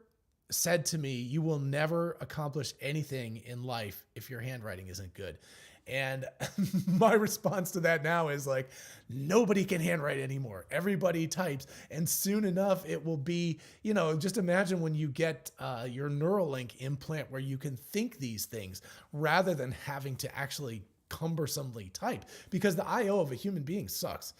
said to me, you will never accomplish anything in life if your handwriting isn't good. And my response to that now is like, nobody can handwrite anymore. Everybody types. And soon enough, it will be, just imagine when you get your Neuralink implant where you can think these things rather than having to actually cumbersomely type, because the IO of a human being sucks.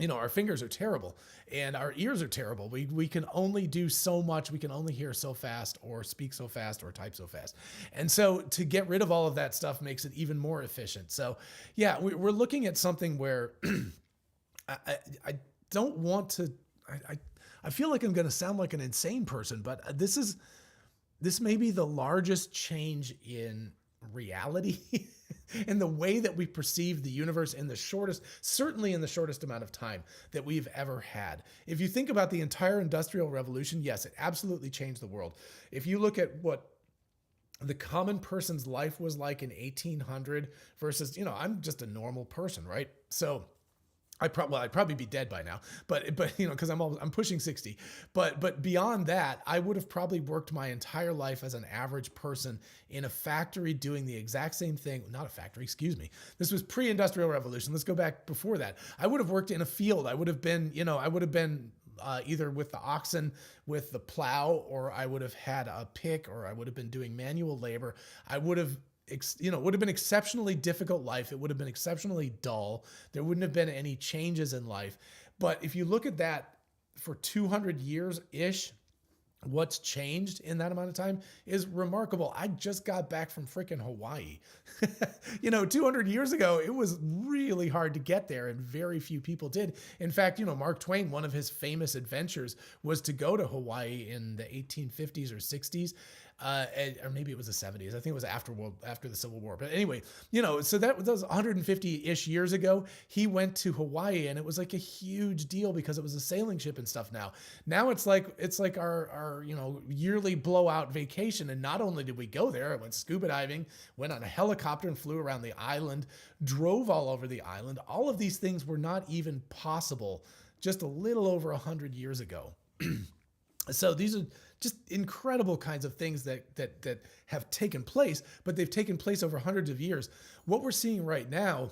Our fingers are terrible and our ears are terrible. We can only do so much. We can only hear so fast or speak so fast or type so fast. And so to get rid of all of that stuff makes it even more efficient. So yeah, we're looking at something where I don't want to, I feel like I'm going to sound like an insane person, but this may be the largest change in reality and the way that we perceive the universe certainly in the shortest amount of time that we've ever had. If you think about the entire Industrial Revolution, yes, it absolutely changed the world. If you look at what the common person's life was like in 1800 versus, I'm just a normal person, right? So I'd probably be dead by now, but because I'm pushing 60. But beyond that, I would have probably worked my entire life as an average person in a factory doing the exact same thing. Not a factory, excuse me. This was pre-Industrial Revolution. Let's go back before that. I would have worked in a field. I would have been, either with the oxen, with the plow, or I would have had a pick, or I would have been doing manual labor. I would have it would have been exceptionally difficult life. It would have been exceptionally dull. There wouldn't have been any changes in life. But if you look at that for 200 years-ish, what's changed in that amount of time is remarkable. I just got back from freaking Hawaii. 200 years ago, it was really hard to get there and very few people did. In fact, Mark Twain, one of his famous adventures was to go to Hawaii in the 1850s or 60s. Or maybe it was the 70s. I think it was after the Civil War. But anyway, so that was 150-ish years ago. He went to Hawaii and it was like a huge deal because it was a sailing ship and stuff now. Now it's like our yearly blowout vacation. And not only did we go there, I went scuba diving, went on a helicopter and flew around the island, drove all over the island. All of these things were not even possible just a little over 100 years ago. So these are just incredible kinds of things that have taken place, but they've taken place over hundreds of years. What we're seeing right now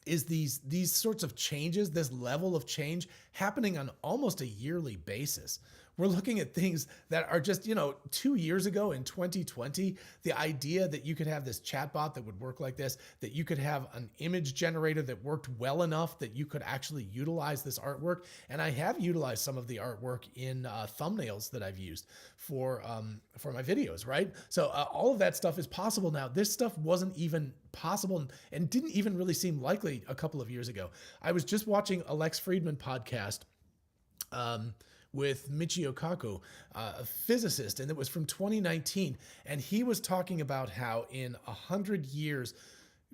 is these sorts of changes, this level of change happening on almost a yearly basis. We're looking at things that are just, 2 years ago in 2020, the idea that you could have this chatbot that would work like this, that you could have an image generator that worked well enough that you could actually utilize this artwork. And I have utilized some of the artwork in thumbnails that I've used for my videos, right? So all of that stuff is possible now. This stuff wasn't even possible and didn't even really seem likely a couple of years ago. I was just watching a Lex Friedman podcast with Michio Kaku, a physicist, and it was from 2019. And he was talking about how in 100 years,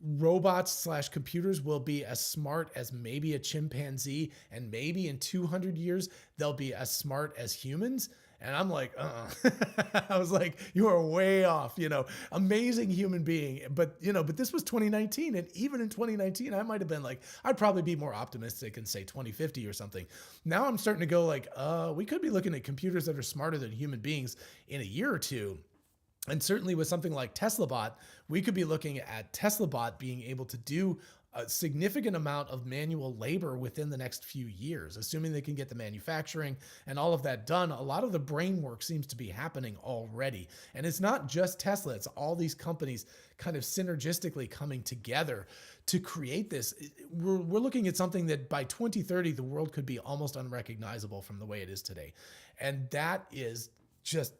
robots/computers will be as smart as maybe a chimpanzee, and maybe in 200 years, they'll be as smart as humans. And I'm like, I was like, you are way off, amazing human being. But this was 2019. And even in 2019, I might've been like, I'd probably be more optimistic and say 2050 or something. Now I'm starting to go like, we could be looking at computers that are smarter than human beings in a year or two. And certainly with something like TeslaBot, we could be looking at TeslaBot being able to do a significant amount of manual labor within the next few years, assuming they can get the manufacturing and all of that done. A lot of the brain work seems to be happening already. And it's not just Tesla, it's all these companies kind of synergistically coming together to create this. We're looking at something that by 2030, the world could be almost unrecognizable from the way it is today. And that is just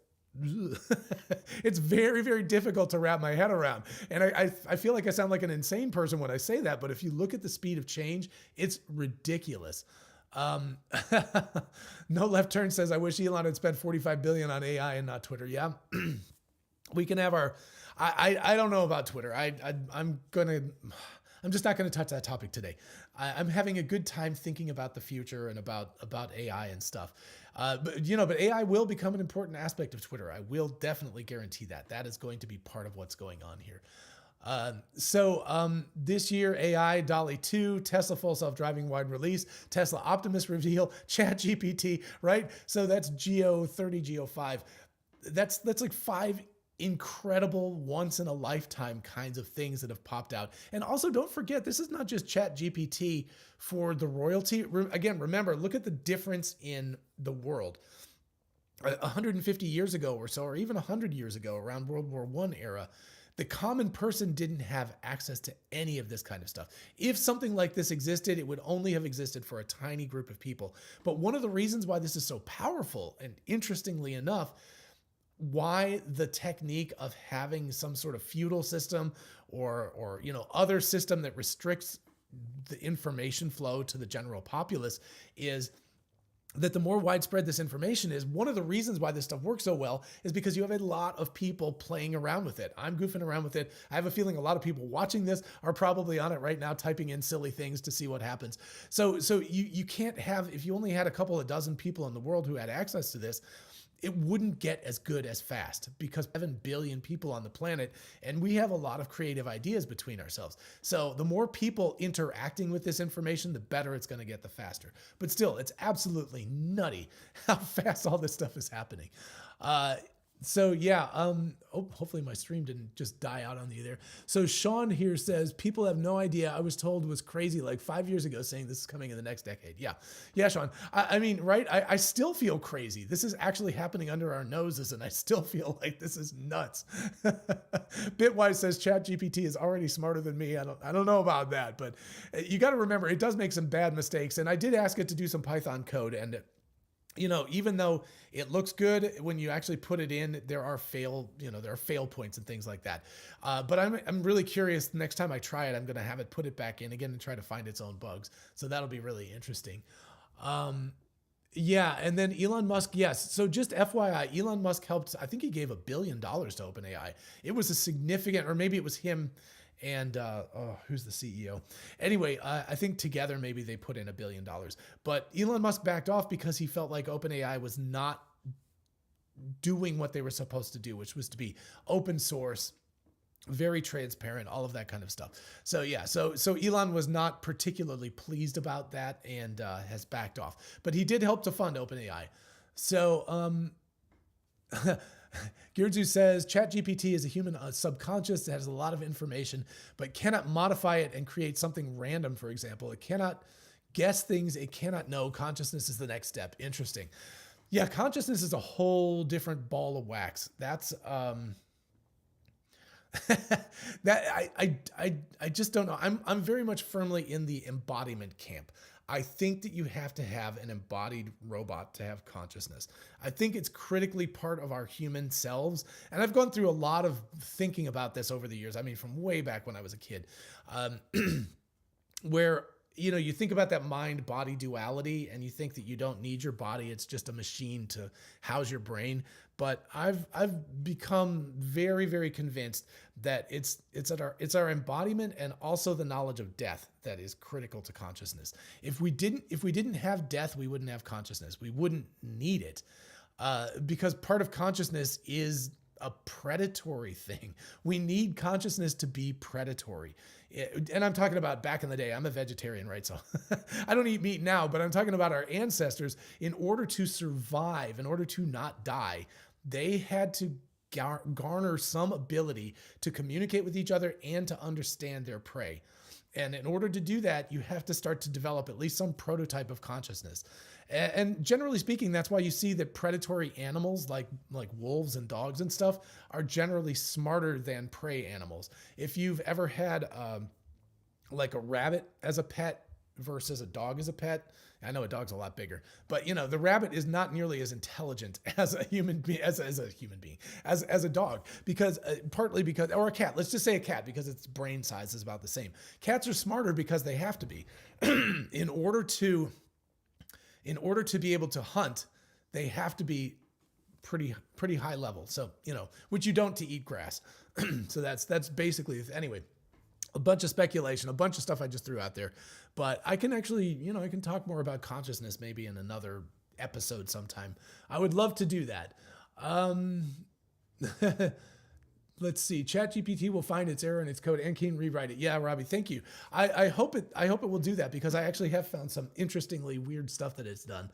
it's very, very difficult to wrap my head around. And I feel like I sound like an insane person when I say that, but if you look at the speed of change, it's ridiculous. No Left Turn says, I wish Elon had spent 45 billion on AI and not Twitter. Yeah, we can have our, I don't know about Twitter. I'm just not going to touch that topic today. I'm having a good time thinking about the future and about AI and stuff. But AI will become an important aspect of Twitter. I will definitely guarantee that. That is going to be part of what's going on here. This year, AI, Dall-E 2, Tesla full self-driving wide release, Tesla Optimus reveal, ChatGPT, right? So that's Geo 30, Geo 5. That's like 5 incredible once in a lifetime kinds of things that have popped out. And also don't forget, this is not just ChatGPT for the royalty. Again, remember, look at the difference in the world. 150 years ago or so, or even 100 years ago, around World War I era, the common person didn't have access to any of this kind of stuff. If something like this existed, it would only have existed for a tiny group of people. But one of the reasons why this is so powerful, and interestingly enough, why the technique of having some sort of feudal system or other system that restricts the information flow to the general populace is that the more widespread this information is, one of the reasons why this stuff works so well is because you have a lot of people playing around with it. I'm goofing around with it. I have a feeling a lot of people watching this are probably on it right now, typing in silly things to see what happens. So you can't have, if you only had a couple of dozen people in the world who had access to this, it wouldn't get as good as fast because 7 billion people on the planet, and we have a lot of creative ideas between ourselves. So the more people interacting with this information, the better it's going to get, the faster. But still, it's absolutely nutty how fast all this stuff is happening. Hopefully my stream didn't just die out on you there. So Sean here says, people have no idea. I was told was crazy like 5 years ago saying this is coming in the next decade. Yeah, Sean. I mean, right? I still feel crazy. This is actually happening under our noses, and I still feel like this is nuts. Bitwise says ChatGPT is already smarter than me. I don't know about that, but you got to remember it does make some bad mistakes. And I did ask it to do some Python code, and even though it looks good, when you actually put it in, there are fail points and things like that. But I'm really curious. Next time I try it, I'm going to have it put it back in again and try to find its own bugs. So that'll be really interesting. And then Elon Musk, yes. So just FYI, Elon Musk helped, I think he gave $1 billion to OpenAI. It was a significant, or maybe it was him and who's the CEO? Anyway, I think together maybe they put in $1 billion. But Elon Musk backed off because he felt like OpenAI was not doing what they were supposed to do, which was to be open source, very transparent, all of that kind of stuff. So yeah, so Elon was not particularly pleased about that and has backed off. But he did help to fund OpenAI. So Gyurzu says, ChatGPT is a human subconscious that has a lot of information, but cannot modify it and create something random, for example. It cannot guess things it cannot know. Consciousness is the next step. Interesting. Yeah, consciousness is a whole different ball of wax. That's that I just don't know. I'm very much firmly in the embodiment camp. I think that you have to have an embodied robot to have consciousness. I think it's critically part of our human selves. And I've gone through a lot of thinking about this over the years. I mean, from way back when I was a kid, where, you think about that mind-body duality and you think that you don't need your body. It's just a machine to house your brain. But I've become very, very convinced that it's our embodiment and also the knowledge of death that is critical to consciousness. If we didn't have death, we wouldn't have consciousness. We wouldn't need it, because part of consciousness is a predatory thing. We need consciousness to be predatory. And I'm talking about back in the day. I'm a vegetarian, right? So I don't eat meat now, but I'm talking about our ancestors. In order to survive, in order to not die, they had to garner some ability to communicate with each other and to understand their prey. And in order to do that, you have to start to develop at least some prototype of consciousness. And generally speaking, that's why you see that predatory animals like wolves and dogs and stuff are generally smarter than prey animals. If you've ever had like a rabbit as a pet versus a dog as a pet, I know a dog's a lot bigger, but the rabbit is not nearly as intelligent as a human being, as a dog, because partly because, or a cat, let's just say a cat, because its brain size is about the same. Cats are smarter because they have to be. In order to be able to hunt, they have to be pretty high level. So, which you don't to eat grass. So that's basically, anyway. a bunch of speculation, a bunch of stuff I just threw out there. But I can actually, I can talk more about consciousness maybe in another episode sometime. I would love to do that. Let's see. ChatGPT will find its error in its code and can rewrite it. Yeah, Robbie, thank you. I hope it will do that, because I actually have found some interestingly weird stuff that it's done.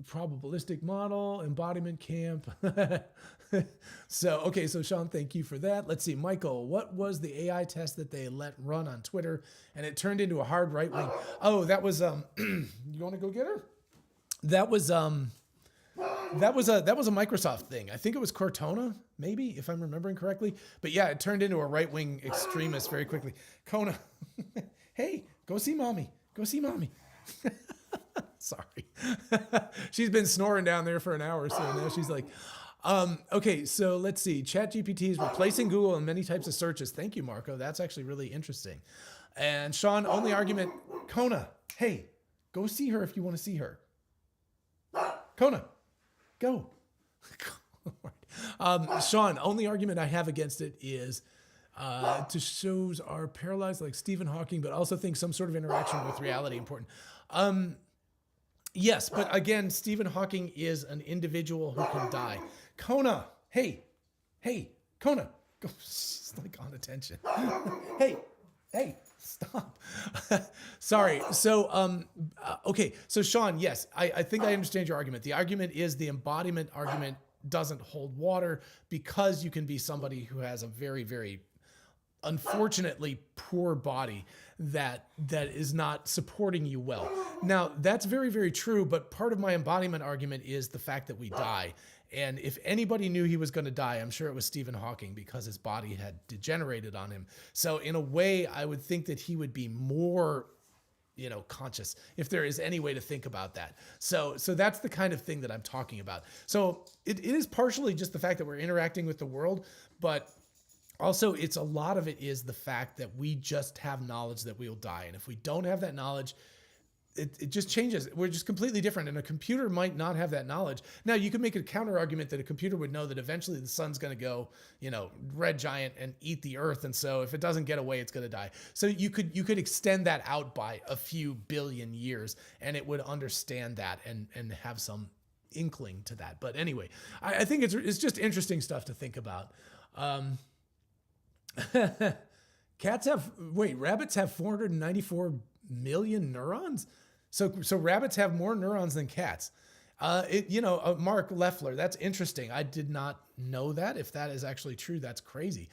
Probabilistic model, embodiment camp. So Sean, thank you for that. Let's see. Michael, what was the AI test that they let run on Twitter and it turned into a hard right wing? Oh, that was you want to go get her? That was a Microsoft thing. I think it was Cortana, maybe, if I'm remembering correctly. But yeah, it turned into a right-wing extremist very quickly. Kona, hey, go see mommy. Go see mommy. Sorry. She's been snoring down there for an hour or so. Now she's like, okay, so let's see. ChatGPT is replacing Google in many types of searches. Thank you, Marco. That's actually really interesting. And Sean, only argument, Kona, hey, go see her if you want to see her. Kona, go. Sean, only argument I have against it is to shows are paralyzed like Stephen Hawking, but also think some sort of interaction with reality important. Yes, but again, Stephen Hawking is an individual who can die. Kona, hey, Kona, go. She's like on attention. hey, stop. Sorry. So, okay. So Sean, yes, I think I understand your argument. The argument is the embodiment argument doesn't hold water because you can be somebody who has a very, very unfortunately poor body that is not supporting you well. Now, that's very, very true, but part of my embodiment argument is the fact that we die. And if anybody knew he was going to die, I'm sure it was Stephen Hawking, because his body had degenerated on him. So in a way, I would think that he would be more, conscious, if there is any way to think about that. So that's the kind of thing that I'm talking about. So it is partially just the fact that we're interacting with the world, but also it's a lot of it is the fact that we just have knowledge that we'll die. And if we don't have that knowledge, it just changes. We're just completely different. And a computer might not have that knowledge. Now, you could make a counter argument that a computer would know that eventually the sun's going to go, red giant and eat the earth. And so if it doesn't get away, it's going to die. So you could extend that out by a few billion years and it would understand that and have some inkling to that. But anyway, I think it's just interesting stuff to think about. Rabbits have 494 million neurons. So rabbits have more neurons than cats. Mark Leffler, that's interesting. I did not know that. If that is actually true, that's crazy.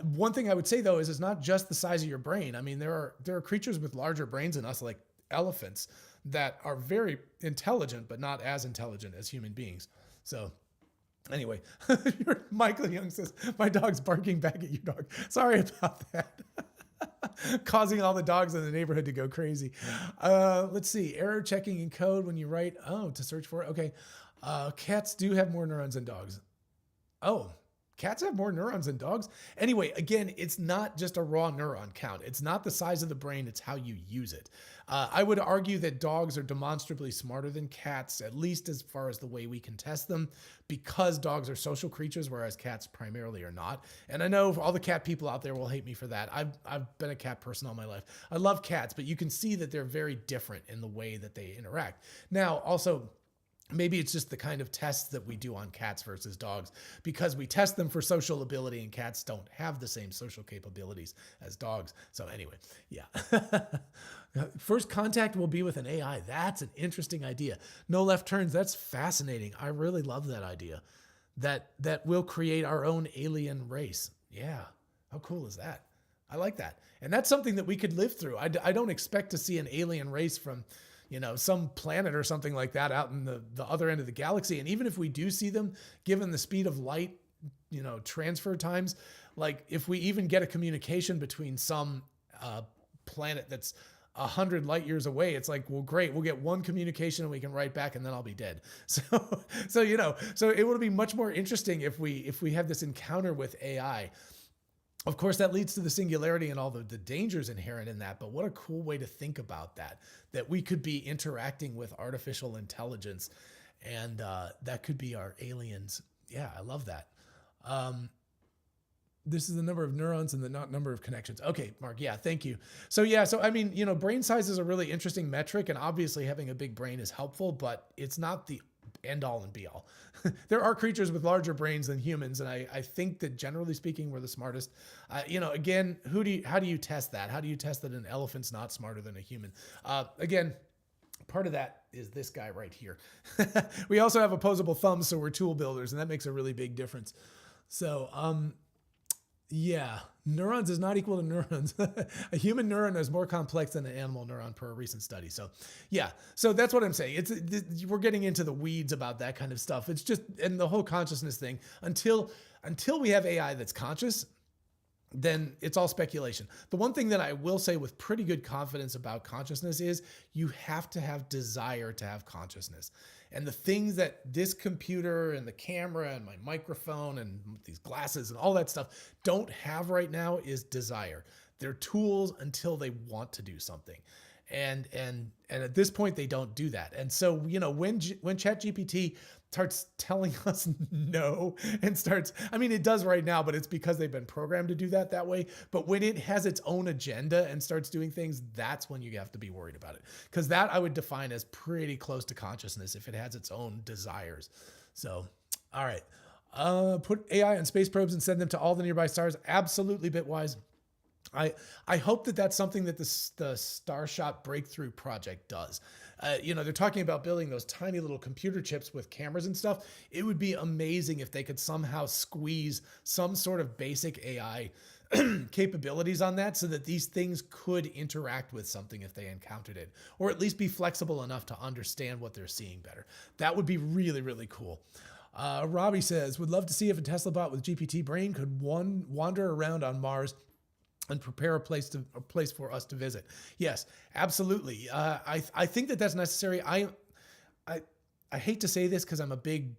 One thing I would say though is it's not just the size of your brain. I mean, there are creatures with larger brains than us, like elephants, that are very intelligent, but not as intelligent as human beings. So anyway, Michael Young says, my dog's barking back at your dog. Sorry about that. Causing all the dogs in the neighborhood to go crazy. Let's see. Error checking in code when you write, to search for it. Okay. Cats do have more neurons than dogs. Oh, cats have more neurons than dogs? Anyway, again, it's not just a raw neuron count. It's not the size of the brain. It's how you use it. I would argue that dogs are demonstrably smarter than cats, at least as far as the way we can test them, because dogs are social creatures, whereas cats primarily are not. And I know all the cat people out there will hate me for that. I've been a cat person all my life. I love cats, but you can see that they're very different in the way that they interact. Now, also, maybe it's just the kind of tests that we do on cats versus dogs, because we test them for social ability and cats don't have the same social capabilities as dogs. So anyway, yeah. First contact will be with an AI. That's an interesting idea. No left turns. That's fascinating. I really love that idea. That we'll create our own alien race. Yeah. How cool is that? I like that. And that's something that we could live through. I don't expect to see an alien race from some planet or something like that out in the other end of the galaxy. And even if we do see them, given the speed of light, transfer times, like if we even get a communication between some planet that's 100 light years away, it's like, well, great, we'll get one communication and we can write back and then I'll be dead. So it would be much more interesting if we have this encounter with AI. Of course, that leads to the singularity and all the dangers inherent in that. But what a cool way to think about that we could be interacting with artificial intelligence and that could be our aliens. Yeah, I love that. This is the number of neurons and the not number of connections. Okay, Mark. Yeah, thank you. So I mean, brain size is a really interesting metric, and obviously having a big brain is helpful, but it's not the end all and be all. There are creatures with larger brains than humans, and I think that generally speaking, we're the smartest. Again, how do you test that? How do you test that an elephant's not smarter than a human? Again, part of that is this guy right here. We also have opposable thumbs, so we're tool builders, and that makes a really big difference. So, yeah, neurons is not equal to neurons. A human neuron is more complex than an animal neuron per a recent study. So so that's what I'm saying. We're getting into the weeds about that kind of stuff. It's just, and the whole consciousness thing, until we have AI that's conscious, then it's all speculation. The one thing that I will say with pretty good confidence about consciousness is you have to have desire to have consciousness. And the things that this computer and the camera and my microphone and these glasses and all that stuff don't have right now is desire. They're tools until they want to do something. And at this point, they don't do that. And so, when ChatGPT starts telling us no and starts, I mean, it does right now, but it's because they've been programmed to do that way. But when it has its own agenda and starts doing things, that's when you have to be worried about it. Because that I would define as pretty close to consciousness if it has its own desires. So, all right. Put AI on space probes and send them to all the nearby stars. Absolutely, Bitwise. I hope that that's something that the Starshot Breakthrough Project does. They're talking about building those tiny little computer chips with cameras and stuff. It would be amazing if they could somehow squeeze some sort of basic AI capabilities on that so that these things could interact with something if they encountered it, or at least be flexible enough to understand what they're seeing better. That would be really, really cool. Robbie says, would love to see if a Tesla bot with GPT brain could wander around on Mars and prepare a place for us to visit. Yes, absolutely. I think that that's necessary. I hate to say this because I'm a big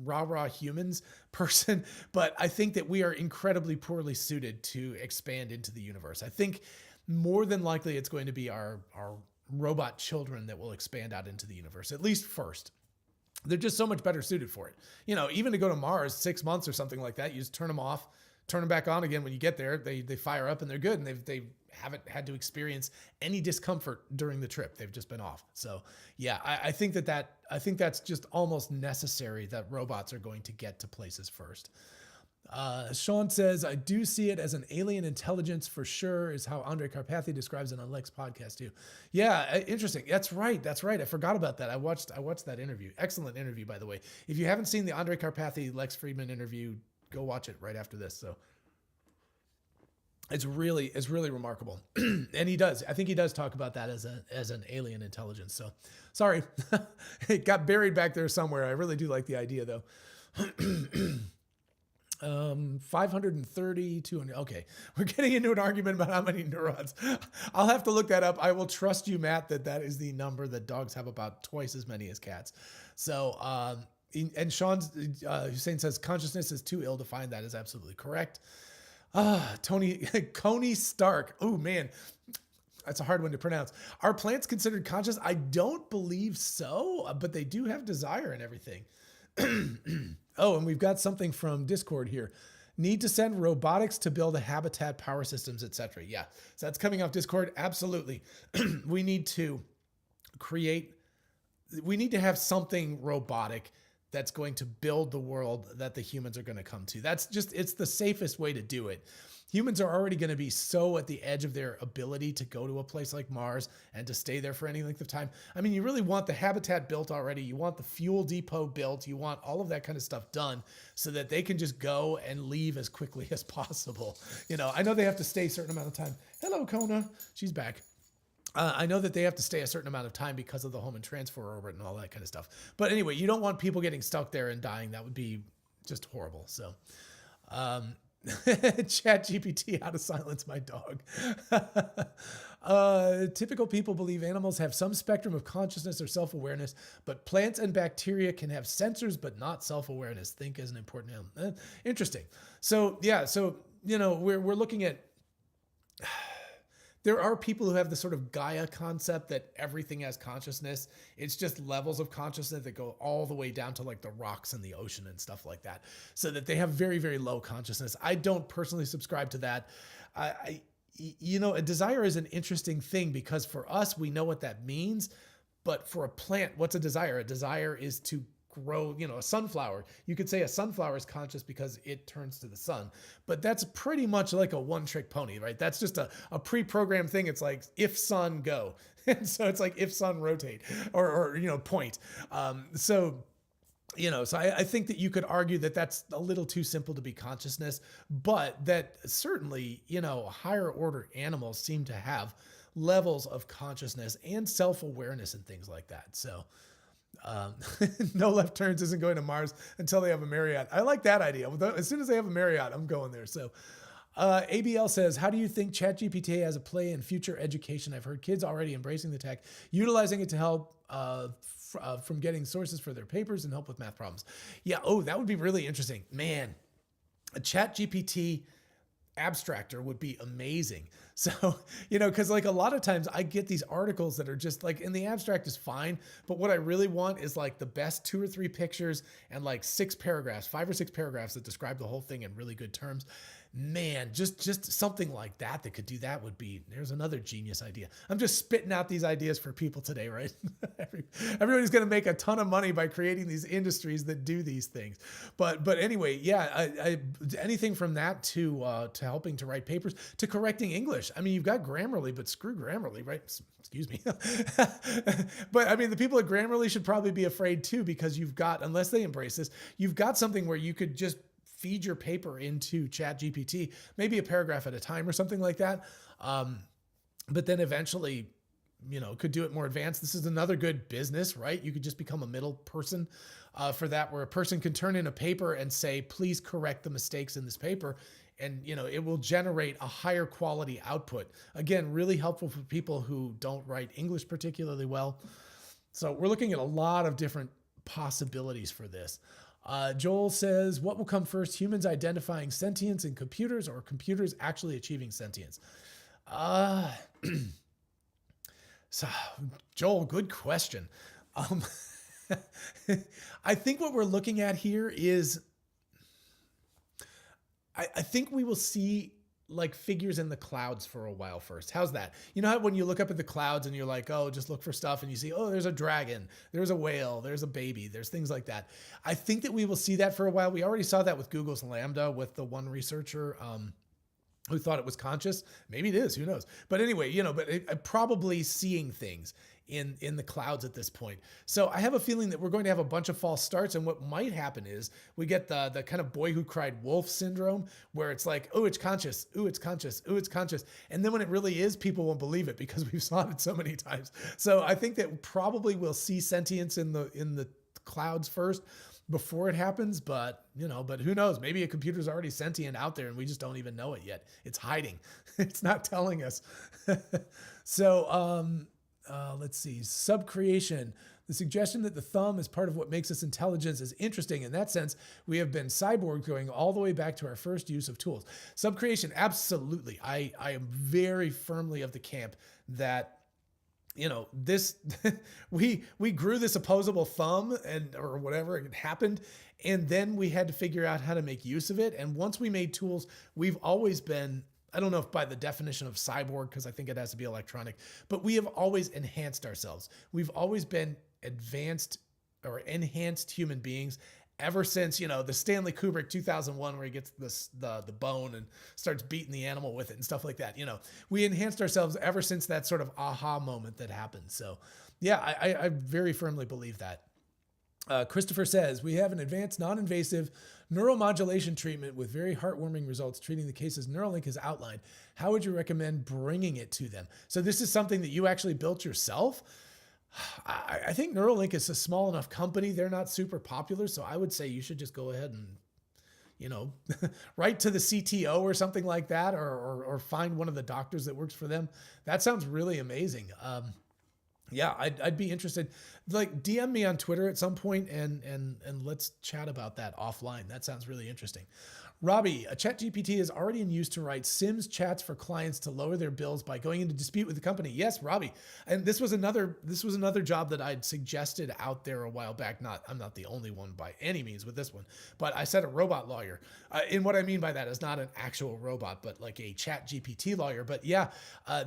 rah humans person, but I think that we are incredibly poorly suited to expand into the universe. I think more than likely it's going to be our robot children that will expand out into the universe, at least first. They're just so much better suited for it. Even to go to Mars 6 months or something like that, you just turn them off, turn them back on again when you get there. They fire up and they're good, and they haven't had to experience any discomfort during the trip. They've just been off. So yeah, I think that's just almost necessary that robots are going to get to places first. Sean says, I do see it as an alien intelligence for sure, is how Andre Karpathy describes it on Lex podcast too. Yeah, interesting. That's right. I forgot about that. I watched that interview. Excellent interview, by the way. If you haven't seen the Andre Karpathy Lex Friedman interview, go watch it right after this. So it's really remarkable. And I think he does talk about that as an alien intelligence. So sorry, it got buried back there somewhere. I really do like the idea though. 530, 200. Okay. We're getting into an argument about how many neurons. I'll have to look that up. I will trust you, Matt, that is the number that dogs have, about twice as many as cats. So, and Sean Hussein says consciousness is too ill-defined. That is absolutely correct. Coney Stark. Oh man, that's a hard one to pronounce. Are plants considered conscious? I don't believe so, but they do have desire and everything. Oh, and we've got something from Discord here. Need to send robotics to build a habitat, power systems, etc. Yeah, so that's coming off Discord. Absolutely. We need to have something robotic that's going to build the world that the humans are going to come to. It's the safest way to do it. Humans are already going to be so at the edge of their ability to go to a place like Mars and to stay there for any length of time. I mean, you really want the habitat built already. You want the fuel depot built. You want all of that kind of stuff done so that they can just go and leave as quickly as possible. I know they have to stay a certain amount of time. Hello, Kona. She's back. I know that they have to stay a certain amount of time because of the home and transfer orbit and all that kind of stuff. But anyway, you don't want people getting stuck there and dying. That would be just horrible. So, ChatGPT, how to silence my dog. Typical people believe animals have some spectrum of consciousness or self-awareness, but plants and bacteria can have sensors, but not self-awareness. Think as an important element. Interesting. So yeah, we're looking at there are people who have the sort of Gaia concept that everything has consciousness. It's just levels of consciousness that go all the way down to like the rocks in the ocean and stuff like that, so that they have very, very low consciousness. I don't personally subscribe to that. A desire is an interesting thing because for us, we know what that means. But for a plant, what's a desire? A desire is to grow, a sunflower. You could say a sunflower is conscious because it turns to the sun, but that's pretty much like a one-trick pony, right? That's just a pre-programmed thing. It's like if sun go, and so it's like if sun rotate or point. So I think that you could argue that that's a little too simple to be consciousness, but that certainly higher order animals seem to have levels of consciousness and self-awareness and things like that. So. No left turns isn't going to Mars until they have a Marriott. I like that idea. As soon as they have a Marriott, I'm going there. So ABL says, how do you think ChatGPT has a play in future education? I've heard kids already embracing the tech, utilizing it to help from getting sources for their papers and help with math problems. Yeah. Oh, that would be really interesting. Man, a ChatGPT abstractor would be amazing. So, because like a lot of times I get these articles that are just like, and the abstract is fine, but what I really want is like the best 2 or 3 pictures and like 5 or 6 paragraphs that describe the whole thing in really good terms. Man, just something like that could do that there's another genius idea. I'm just spitting out these ideas for people today, right? Everybody's going to make a ton of money by creating these industries that do these things. But anyway, yeah, anything from that to helping to write papers to correcting English. I mean, you've got Grammarly, but screw Grammarly, right? Excuse me. But I mean, the people at Grammarly should probably be afraid too, because unless they embrace this, you've got something where you could just feed your paper into ChatGPT, maybe a paragraph at a time or something like that. But then eventually, could do it more advanced. This is another good business, right? You could just become a middle person for that, where a person can turn in a paper and say, please correct the mistakes in this paper. And, it will generate a higher quality output. Again, really helpful for people who don't write English particularly well. So we're looking at a lot of different possibilities for this. Joel says, what will come first, humans identifying sentience in computers or computers actually achieving sentience? So Joel, good question. I think what we're looking at here is, I think we will see like figures in the clouds for a while first. How's that? You know how when you look up at the clouds and you're like, oh, just look for stuff, and you see, oh, there's a dragon, there's a whale, there's a baby, there's things like that. I think that we will see that for a while. We already saw that with Google's Lambda with the one researcher who thought it was conscious. Maybe it is, who knows? But anyway, but probably seeing things in the clouds at this point. So I have a feeling that we're going to have a bunch of false starts. And what might happen is we get the kind of boy who cried wolf syndrome, where it's like, oh, it's conscious. Oh, it's conscious. Oh, it's conscious. And then when it really is, people won't believe it because we've saw it so many times. So I think that probably we'll see sentience in the clouds first before it happens. But who knows? Maybe a computer's already sentient out there and we just don't even know it yet. It's hiding. It's not telling us. So, let's see. Subcreation. The suggestion that the thumb is part of what makes us intelligent is interesting. In that sense, we have been cyborgs going all the way back to our first use of tools. Subcreation, absolutely. I am very firmly of the camp that, this, we grew this opposable thumb or whatever, it happened. And then we had to figure out how to make use of it. And once we made tools, we've always been, I don't know if by the definition of cyborg, because I think it has to be electronic, but we have always enhanced ourselves. We've always been advanced or enhanced human beings ever since, the Stanley Kubrick 2001, where he gets the bone and starts beating the animal with it and stuff like that. We enhanced ourselves ever since that sort of aha moment that happened. So yeah, I very firmly believe that. Christopher says, we have an advanced non-invasive neuromodulation treatment with very heartwarming results treating the cases Neuralink has outlined. How would you recommend bringing it to them? So this is something that you actually built yourself? I think Neuralink is a small enough company. They're not super popular. So I would say you should just go ahead and, write to the CTO or something like that, or find one of the doctors that works for them. That sounds really amazing. Yeah, I'd be interested. Like, DM me on Twitter at some point and let's chat about that offline. That sounds really interesting. Robbie, a ChatGPT is already in use to write Sims chats for clients to lower their bills by going into dispute with the company. Yes, Robbie. And this was another job that I'd suggested out there a while back. I'm not the only one by any means with this one, but I said a robot lawyer. And what I mean by that is not an actual robot, but like a ChatGPT lawyer. But yeah,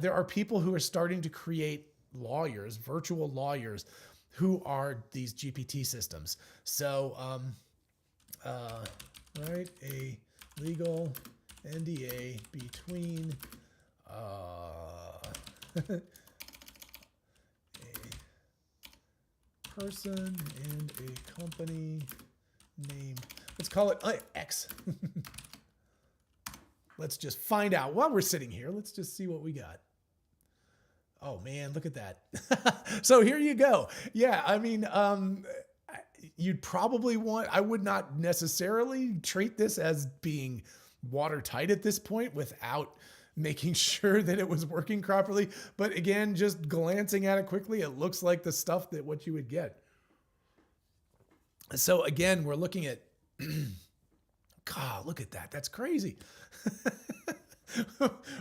there are people who are starting to create lawyers, virtual lawyers, who are these GPT systems. So, write a legal NDA between a person and a company named, let's call it X. Let's just find out while we're sitting here. Let's just see what we got. Oh man, look at that. So here you go. Yeah, I mean, you'd probably I would not necessarily treat this as being watertight at this point without making sure that it was working properly. But again, just glancing at it quickly, it looks like the stuff that what you would get. So again, we're looking at, God, look at that. That's crazy.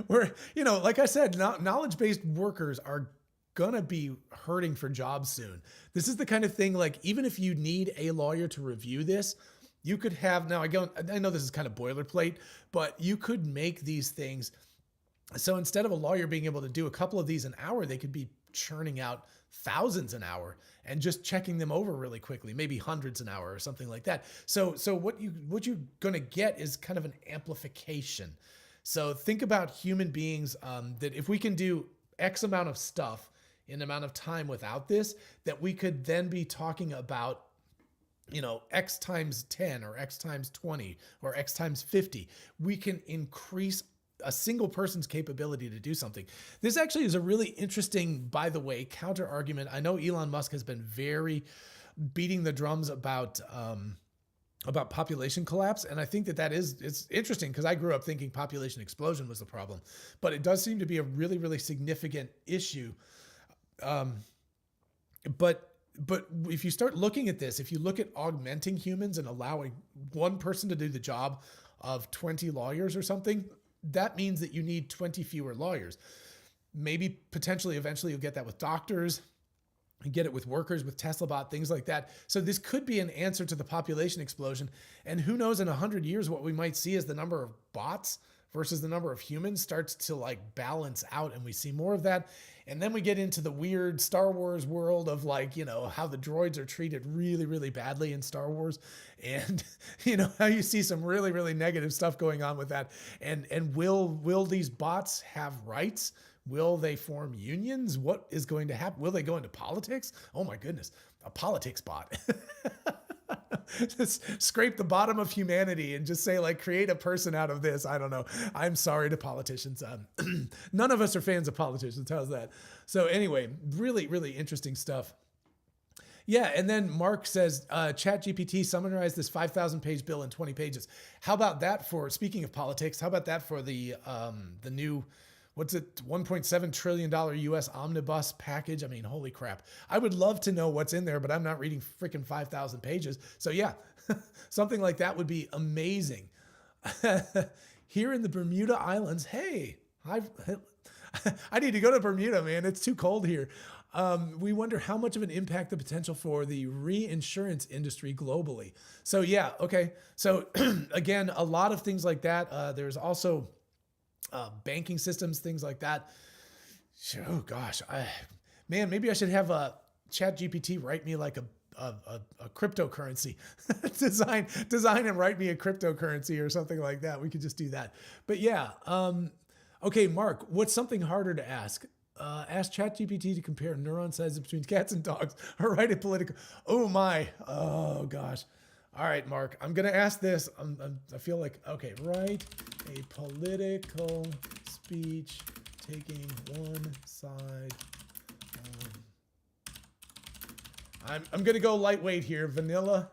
We're, like I said, knowledge-based workers are gonna be hurting for jobs soon. This is the kind of thing, like, even if you need a lawyer to review this, you could have, now I know this is kind of boilerplate, but you could make these things. So instead of a lawyer being able to do a couple of these an hour, they could be churning out thousands an hour and just checking them over really quickly, maybe hundreds an hour or something like that. So what you're gonna get is kind of an amplification. So think about human beings, that if we can do X amount of stuff in amount of time without this, that we could then be talking about, X times 10 or X times 20 or X times 50. We can increase a single person's capability to do something. This actually is a really interesting, by the way, counter argument. I know Elon Musk has been very beating the drums about population collapse. And I think it's interesting because I grew up thinking population explosion was the problem, but it does seem to be a really, really significant issue. But if you start looking at this, if you look at augmenting humans and allowing one person to do the job of 20 lawyers or something, that means that you need 20 fewer lawyers. Maybe potentially eventually you'll get that with doctors. You get it with workers, with Tesla bot, things like that. So this could be an answer to the population explosion. And who knows, in 100 years, what we might see is the number of bots versus the number of humans starts to like balance out, and we see more of that. And then we get into the weird Star Wars world of how the droids are treated really, really badly in Star Wars. And how you see some really, really negative stuff going on with that. And will these bots have rights? Will they form unions? What is going to happen? Will they go into politics? Oh my goodness, a politics bot. Just scrape the bottom of humanity and just say, like, create a person out of this. I don't know. I'm sorry to politicians. None of us are fans of politicians. How's that? So anyway, really, really interesting stuff. Yeah, and then Mark says, ChatGPT summarized this 5,000 page bill in 20 pages. How about that for, speaking of politics, how about that for the new, what's it, $1.7 trillion US omnibus package? I mean, holy crap. I would love to know what's in there, but I'm not reading freaking 5,000 pages. So yeah, something like that would be amazing. Here in the Bermuda Islands, hey, I need to go to Bermuda, man. It's too cold here. We wonder how much of an impact the potential for the reinsurance industry globally. So yeah, okay. So again, a lot of things like that. There's also banking systems, things like that. Oh gosh, man, maybe I should have a ChatGPT write me like a cryptocurrency, design and write me a cryptocurrency or something like that. We could just do that. But yeah, okay, Mark, what's something harder to ask? Ask ChatGPT to compare neuron sizes between cats and dogs, or write a political. Oh my, oh gosh. All right, Mark, I'm going to ask this. I feel like, okay, write a political speech taking one side. I'm going to go lightweight here, vanilla.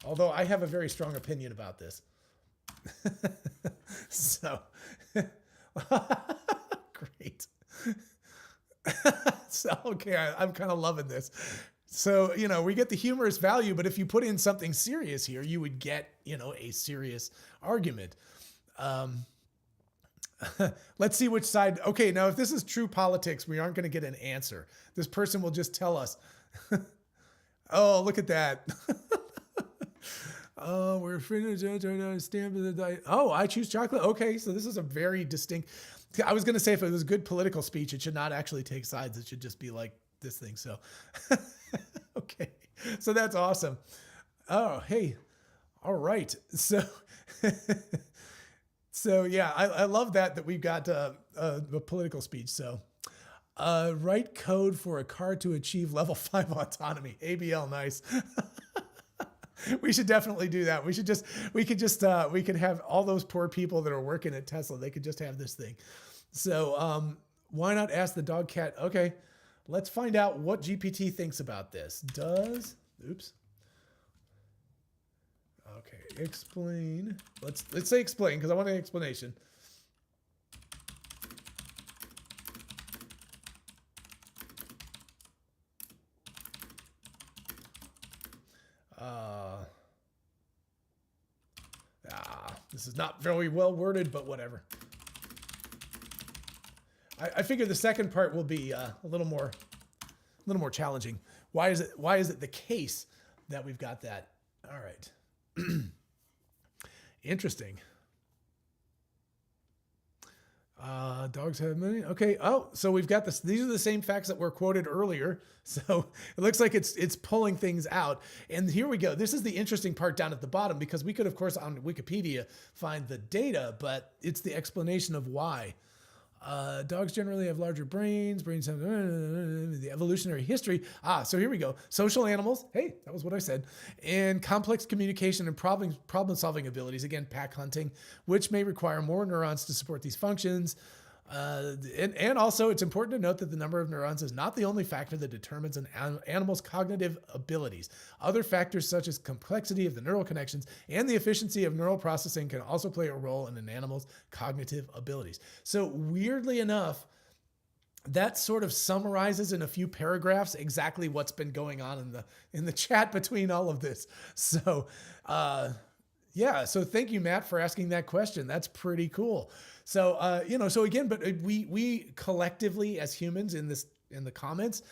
Although I have a very strong opinion about this. So, great. So, okay, I'm kind of loving this. So, we get the humorous value, but if you put in something serious here, you would get, a serious argument. Let's see which side. Okay, now if this is true politics, we aren't going to get an answer. This person will just tell us. Oh, look at that. Oh, we're free to stamp the diet. Oh, I choose chocolate. Okay, so this is a very distinct. I was going to say if it was good political speech, it should not actually take sides. It should just be like this thing. So, okay, so that's awesome. Oh, hey, all right. So, so yeah, I love that we've got a political speech. So, write code for a car to achieve level 5 autonomy. ABL, nice. We should definitely do that. We could have all those poor people that are working at Tesla. They could just have this thing. So, why not ask the dog cat? Okay, let's find out what GPT thinks about this. Oops. Okay, explain. Let's say explain because I want an explanation. This is not very well worded, but whatever. I figure the second part will be a little more challenging. Why is it the case that we've got that? All right. Interesting. Dogs have many. Okay. Oh, so we've got this. These are the same facts that were quoted earlier. So it looks like it's pulling things out. And here we go. This is the interesting part down at the bottom because we could, of course, on Wikipedia find the data, but it's the explanation of why. Dogs generally have larger brains. Brains have the evolutionary history. So here we go. Social animals. Hey, that was what I said. And complex communication and problem-solving abilities. Again, pack hunting, which may require more neurons to support these functions. And also, it's important to note that the number of neurons is not the only factor that determines an animal's cognitive abilities. Other factors such as complexity of the neural connections and the efficiency of neural processing can also play a role in an animal's cognitive abilities. So weirdly enough, that sort of summarizes in a few paragraphs exactly what's been going on in the chat between all of this. So, yeah, so thank you, Matt, for asking that question. That's pretty cool. So, so again, but we collectively as humans in the comments,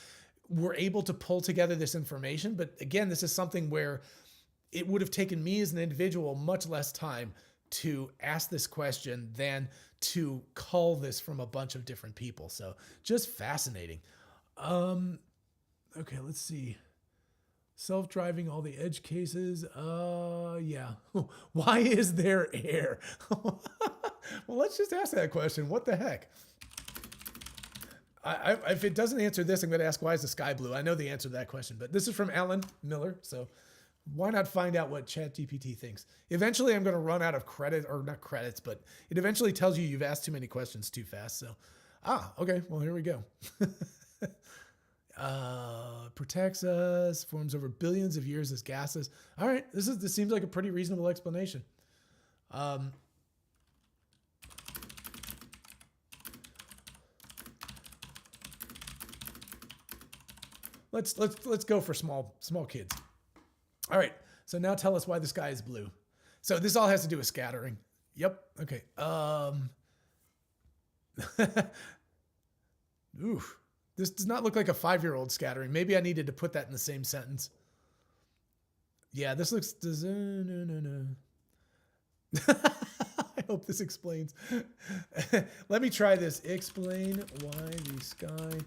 were able to pull together this information. But again, this is something where it would have taken me as an individual much less time to ask this question than to cull this from a bunch of different people. So just fascinating. Okay, let's see. Self-driving, all the edge cases. Yeah. Why is there air? Well, let's just ask that question. What the heck? If it doesn't answer this, I'm going to ask, why is the sky blue? I know the answer to that question, but this is from Alan Miller. So why not find out what ChatGPT thinks? Eventually, I'm going to run out of credit, or not credits, but it eventually tells you you've asked too many questions too fast. So, okay. Well, here we go. Protects us, forms over billions of years as gases. All right, this seems like a pretty reasonable explanation. Let's go for small kids. All right, so now tell us why the sky is blue. So this all has to do with scattering. Yep. Okay. Ooh. This does not look like a 5-year-old scattering. Maybe I needed to put that in the same sentence. Yeah, this looks... No. I hope this explains. Let me try this. Explain why the sky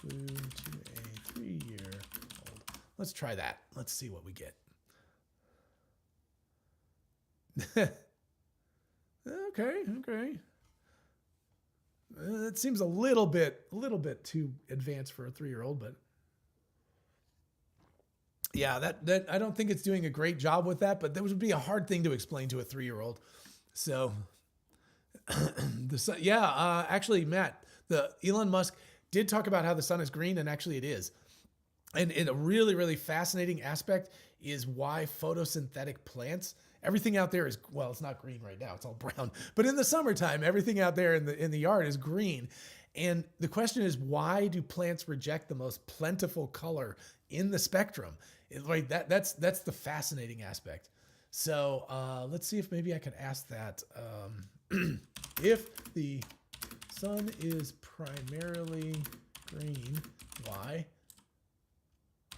blue to a 3-year-old. Let's try that. Let's see what we get. Okay. It seems a little bit too advanced for a 3-year-old, but yeah, that I don't think it's doing a great job with that, but that would be a hard thing to explain to a 3-year-old. So, actually, Matt, the Elon Musk did talk about how the sun is green, and actually it is. And a really, really fascinating aspect is why photosynthetic plants, everything out there is, well, it's not green right now, it's all brown. But in the summertime, everything out there in the yard is green. And the question is, why do plants reject the most plentiful color in the spectrum? Like that's the fascinating aspect. So let's see if maybe I could ask that. If the sun is primarily green, why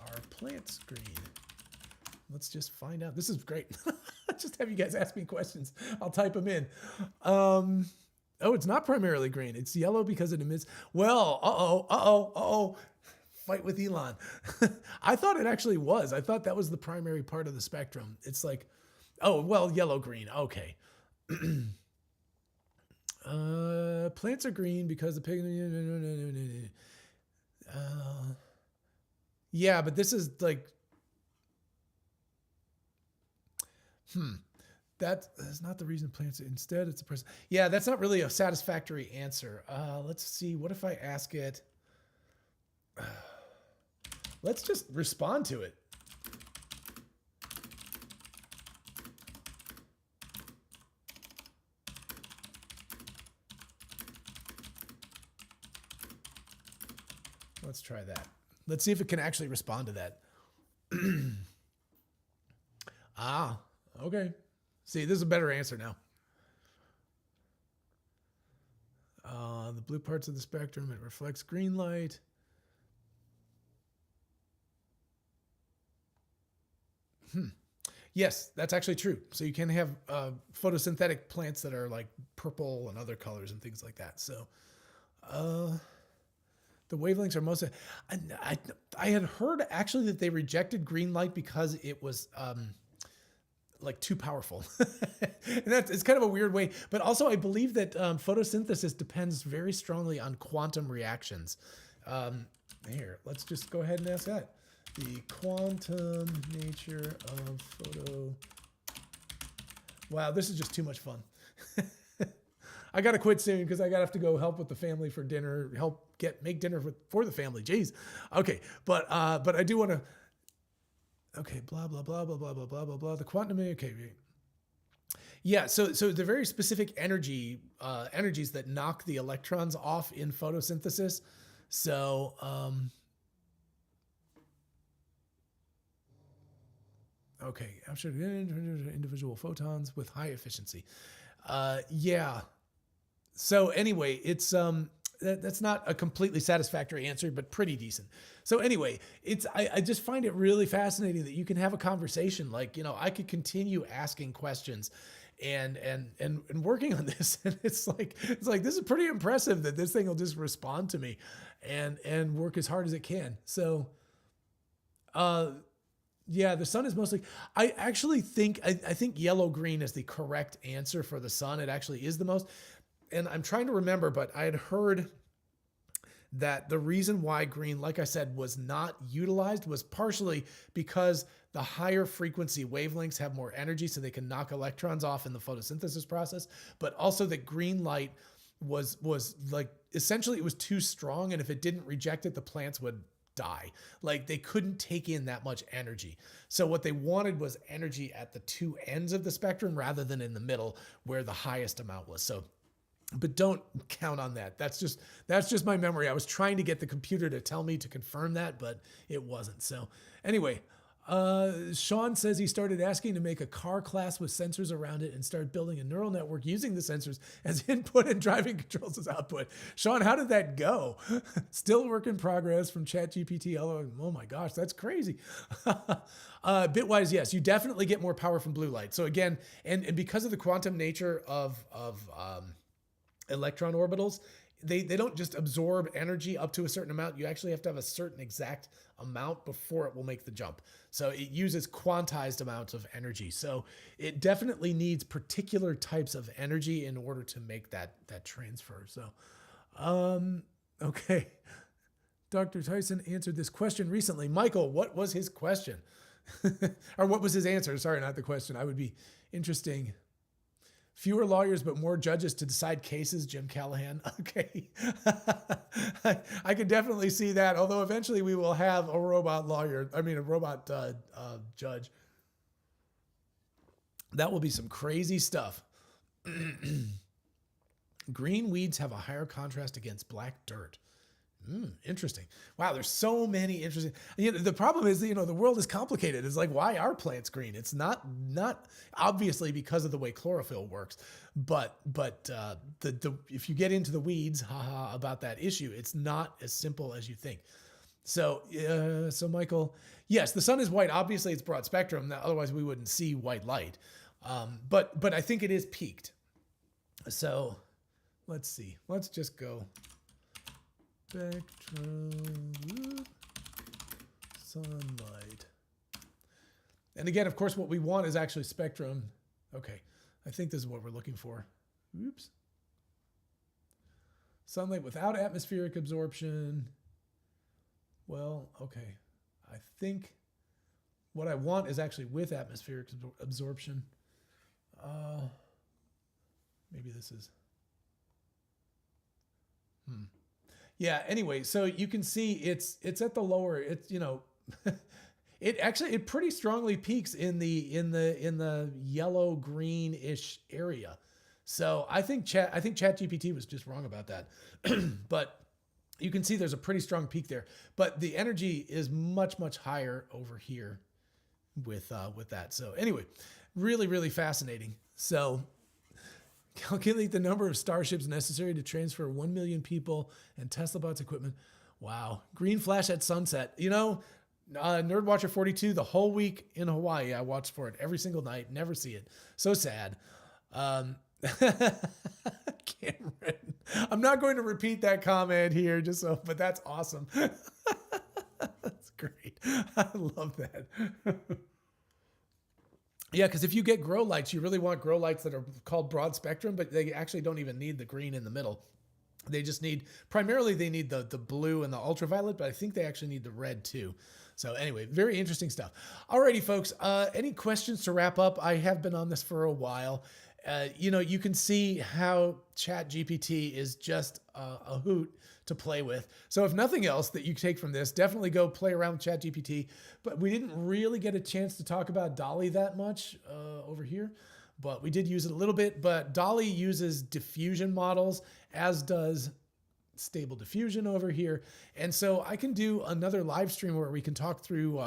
are plants green? Let's just find out. This is great. Just have you guys ask me questions. I'll type them in. Oh, it's not primarily green. It's yellow because it emits. Well, fight with Elon. I thought it actually was. I thought that was the primary part of the spectrum. It's like, oh, well, yellow, green. Okay. Plants are green because the pig. Yeah, but this is like, that is not the reason plants. Instead, it's a person. Yeah, that's not really a satisfactory answer. Let's see. What if I ask it? Let's just respond to it. Let's try that. Let's see if it can actually respond to that. Okay. See, this is a better answer now. The blue parts of the spectrum, it reflects green light. Yes, that's actually true. So you can have photosynthetic plants that are like purple and other colors and things like that. So the wavelengths are most. I had heard actually that they rejected green light because it was like too powerful. And it's kind of a weird way, but also I believe that photosynthesis depends very strongly on quantum reactions. Here, let's just go ahead and ask that. The quantum nature of photo. Wow, this is just too much fun. I got to quit soon because I got to have to go help with the family for dinner, make dinner for the family. Jeez. Okay. But I do want to, okay. Blah, blah, blah, blah, blah, blah, blah, blah, blah. The quantum. Okay. Yeah. So the very specific energies that knock the electrons off in photosynthesis. So, okay. I'm sure individual photons with high efficiency. Yeah. So anyway, it's that's not a completely satisfactory answer, but pretty decent. So anyway, I just find it really fascinating that you can have a conversation. Like, I could continue asking questions and working on this. And it's like this is pretty impressive that this thing will just respond to me and work as hard as it can. So yeah, the sun is mostly, I actually think, I think yellow-green is the correct answer for the sun. It actually is the most. And I'm trying to remember, but I had heard that the reason why green, like I said, was not utilized was partially because the higher frequency wavelengths have more energy, so they can knock electrons off in the photosynthesis process, but also that green light was like, essentially it was too strong, and if it didn't reject it, the plants would die. Like, they couldn't take in that much energy. So what they wanted was energy at the two ends of the spectrum rather than in the middle where the highest amount was. So, but don't count on that. That's just my memory. I was trying to get the computer to tell me to confirm that, but it wasn't. So anyway, Sean says he started asking to make a car class with sensors around it and start building a neural network using the sensors as input and driving controls as output. Sean, how did that go? Still work in progress from ChatGPT. Oh my gosh, that's crazy. Bitwise, yes, you definitely get more power from blue light. So again, and because of the quantum nature of electron orbitals, they don't just absorb energy up to a certain amount. You actually have to have a certain exact amount before it will make the jump. So it uses quantized amounts of energy. So it definitely needs particular types of energy in order to make that transfer. So, okay. Dr. Tyson answered this question recently. Michael, what was his question? Or what was his answer? Sorry, not the question. I would be interesting. Fewer lawyers, but more judges to decide cases, Jim Callahan. Okay. I can definitely see that. Although eventually we will have a robot judge. That will be some crazy stuff. Green weeds have a higher contrast against black dirt. Interesting. Wow, there's so many interesting. The problem is, the world is complicated. It's like, why are plants green? It's not obviously because of the way chlorophyll works, but if you get into the weeds, about that issue, it's not as simple as you think. So Michael, yes, the sun is white. Obviously, it's broad spectrum. Otherwise, we wouldn't see white light. But I think it is peaked. So let's see. Let's just go. Spectrum, sunlight. And again, of course, what we want is actually spectrum. Okay, I think this is what we're looking for. Oops. Sunlight without atmospheric absorption. Well, okay. I think what I want is actually with atmospheric absorption. Maybe this is... Yeah, anyway, so you can see it's at the lower, it pretty strongly peaks in the yellow greenish area. So I think ChatGPT was just wrong about that. But you can see there's a pretty strong peak there. But the energy is much, much higher over here with that. So anyway, really, really fascinating. So calculate the number of starships necessary to transfer 1 million people and Tesla bots equipment. Wow. Green flash at sunset. Nerdwatcher 42, the whole week in Hawaii, I watched for it every single night. Never see it. So sad. Cameron. I'm not going to repeat that comment here but that's awesome. That's great. I love that. Yeah, because if you get grow lights, you really want grow lights that are called broad spectrum, but they actually don't even need the green in the middle. They just primarily they need the blue and the ultraviolet, but I think they actually need the red too. So anyway, very interesting stuff. Alrighty, folks, any questions to wrap up? I have been on this for a while. You can see how ChatGPT is just a hoot to play with. So if nothing else that you take from this, definitely go play around with ChatGPT. But we didn't really get a chance to talk about Dall-E that much over here, but we did use it a little bit. But Dall-E uses diffusion models, as does Stable Diffusion over here. And so I can do another live stream where we can talk through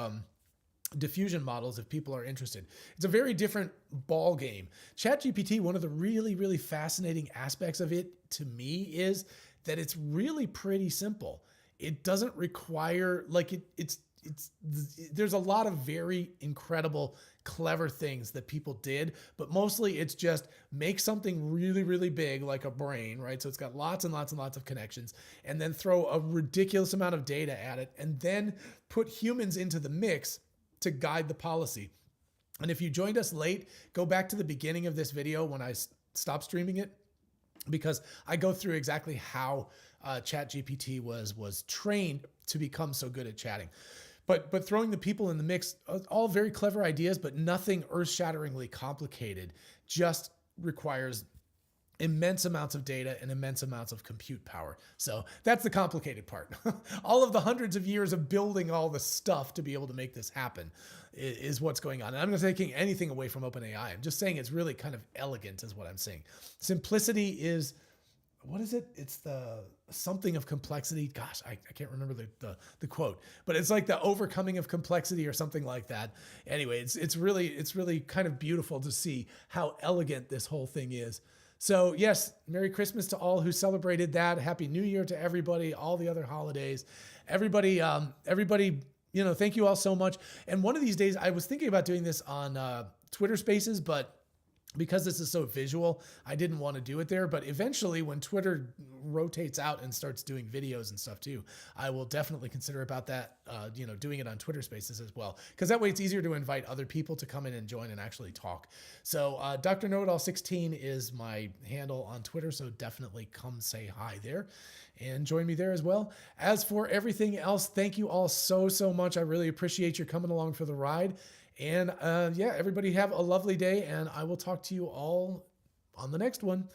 diffusion models if people are interested. It's a very different ball game. ChatGPT, one of the really, really fascinating aspects of it to me is that it's really pretty simple. It doesn't require, there's a lot of very incredible, clever things that people did, but mostly it's just make something really, really big like a brain, right? So it's got lots and lots and lots of connections, and then throw a ridiculous amount of data at it, and then put humans into the mix to guide the policy. And if you joined us late, go back to the beginning of this video when I stopped streaming it, because I go through exactly how ChatGPT was trained to become so good at chatting. But throwing the people in the mix, all very clever ideas, but nothing earth-shatteringly complicated, just requires immense amounts of data and immense amounts of compute power. So that's the complicated part. All of the hundreds of years of building all the stuff to be able to make this happen is what's going on. And I'm not taking anything away from OpenAI. I'm just saying it's really kind of elegant is what I'm saying. Simplicity is, what is it? It's the something of complexity. Gosh, I can't remember the quote, but it's like the overcoming of complexity or something like that. Anyway, it's really kind of beautiful to see how elegant this whole thing is. So yes, Merry Christmas to all who celebrated that. Happy New Year to everybody, all the other holidays. Everybody, thank you all so much. And one of these days, I was thinking about doing this on Twitter Spaces, but because this is so visual, I didn't want to do it there. But eventually, when Twitter rotates out and starts doing videos and stuff too, I will definitely consider about that, doing it on Twitter Spaces as well. Because that way it's easier to invite other people to come in and join and actually talk. So Dr. Know-It-All 16 is my handle on Twitter. So definitely come say hi there and join me there as well. As for everything else, thank you all so much. I really appreciate your coming along for the ride. And everybody have a lovely day, and I will talk to you all on the next one.